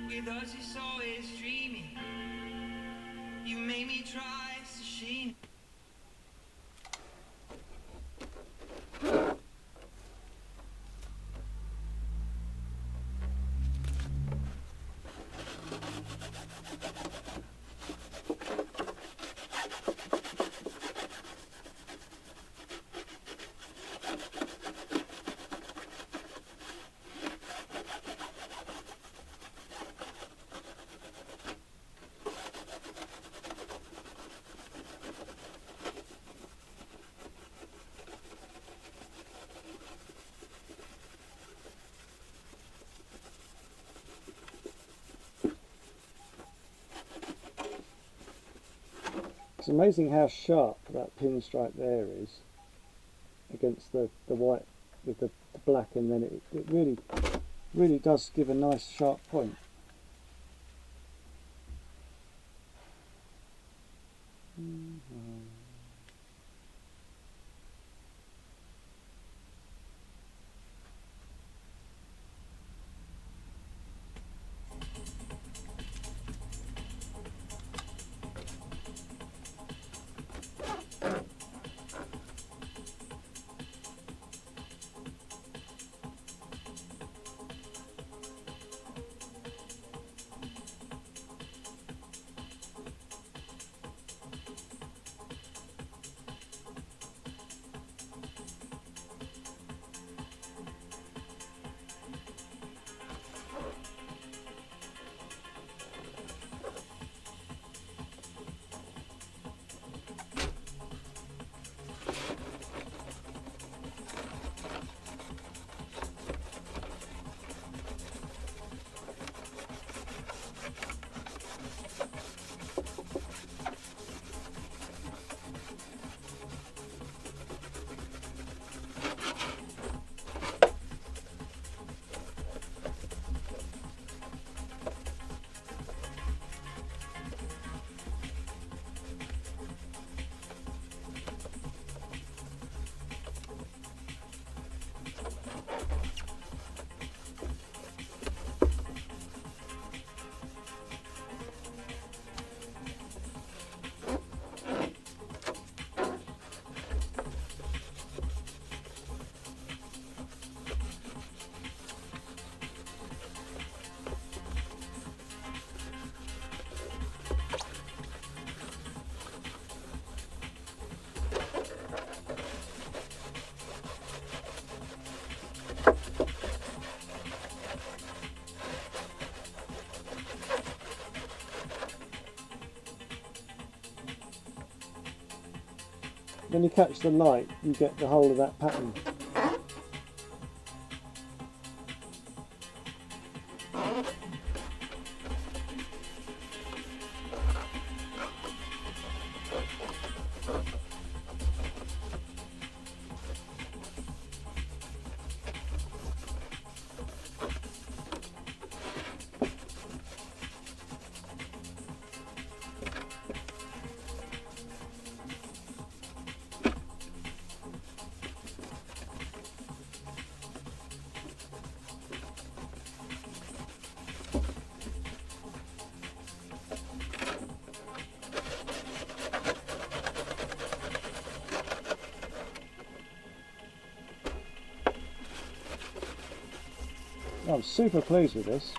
With us it's always dreaming. You made me try sashimi. It's amazing how sharp that pinstripe there is against the white with the black, and then it really does give a nice sharp point. When you catch the light, you get the whole of that pattern. I'm super pleased with this.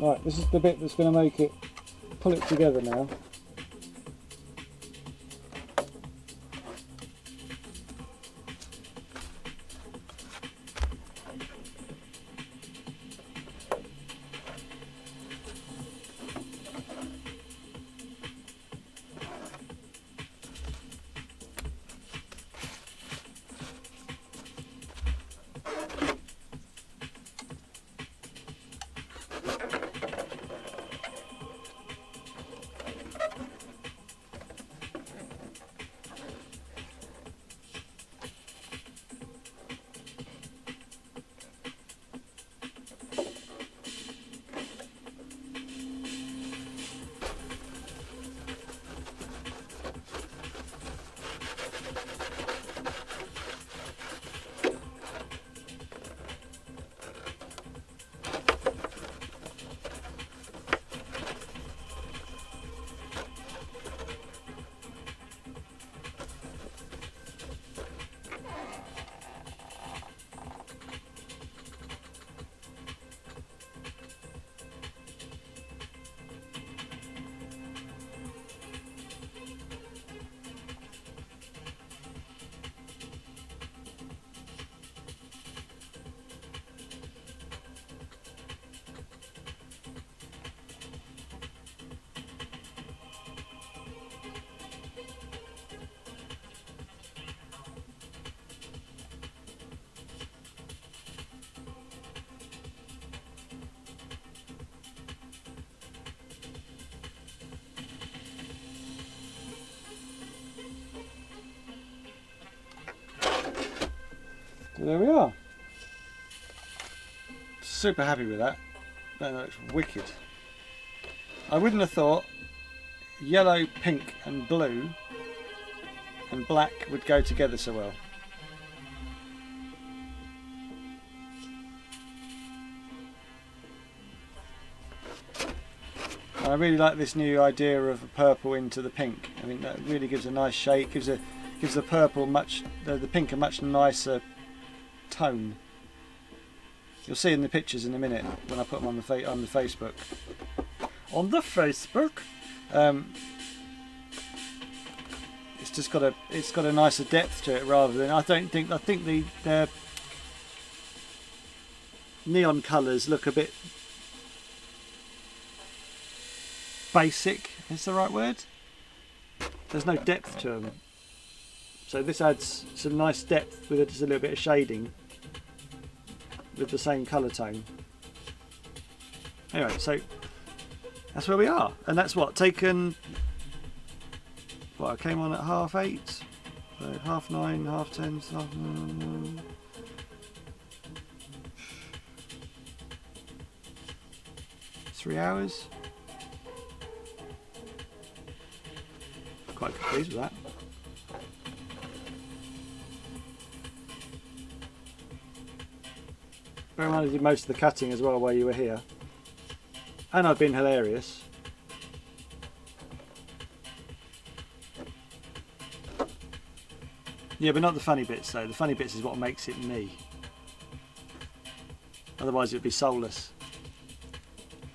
Right, this is the bit that's going to make it pull it together now. So there we are. Super happy with that. That looks wicked. I wouldn't have thought yellow, pink and blue and black would go together so well. I really like this new idea of purple into the pink. I think that really gives a nice shade, gives the purple the pink a much nicer tone. You'll see in the pictures in a minute when I put them on the Facebook. On the Facebook, it's got a nicer depth to it rather than I think the neon colours look a bit basic. Is the right word? There's no depth to them. So this adds some nice depth with just a little bit of shading with the same colour tone. Anyway, so that's where we are, and that's what taken. Well, I came on at 8:30, so 9:30, 10:30, 3 hours. Quite pleased with that. Bear in mind I did most of the cutting as well while you were here. And I've been hilarious. Yeah, but not the funny bits though. The funny bits is what makes it me. Otherwise it would be soulless.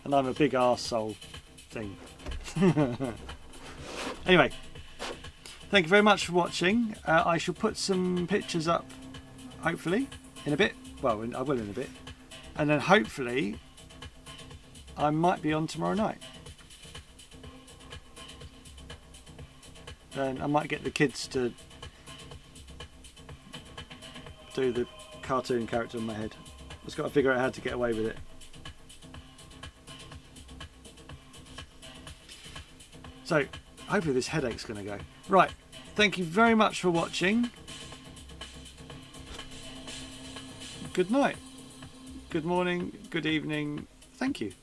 And I'm a big arsehole thing. Anyway, Thank you very much for watching. I shall put some pictures up, hopefully, in a bit. Well, I will in a bit. And then hopefully, I might be on tomorrow night. Then I might get the kids to do the cartoon character on my head. I've just got to figure out how to get away with it. So, hopefully this headache's going to go. Right, thank you very much for watching. Good night, good morning, good evening. Thank you.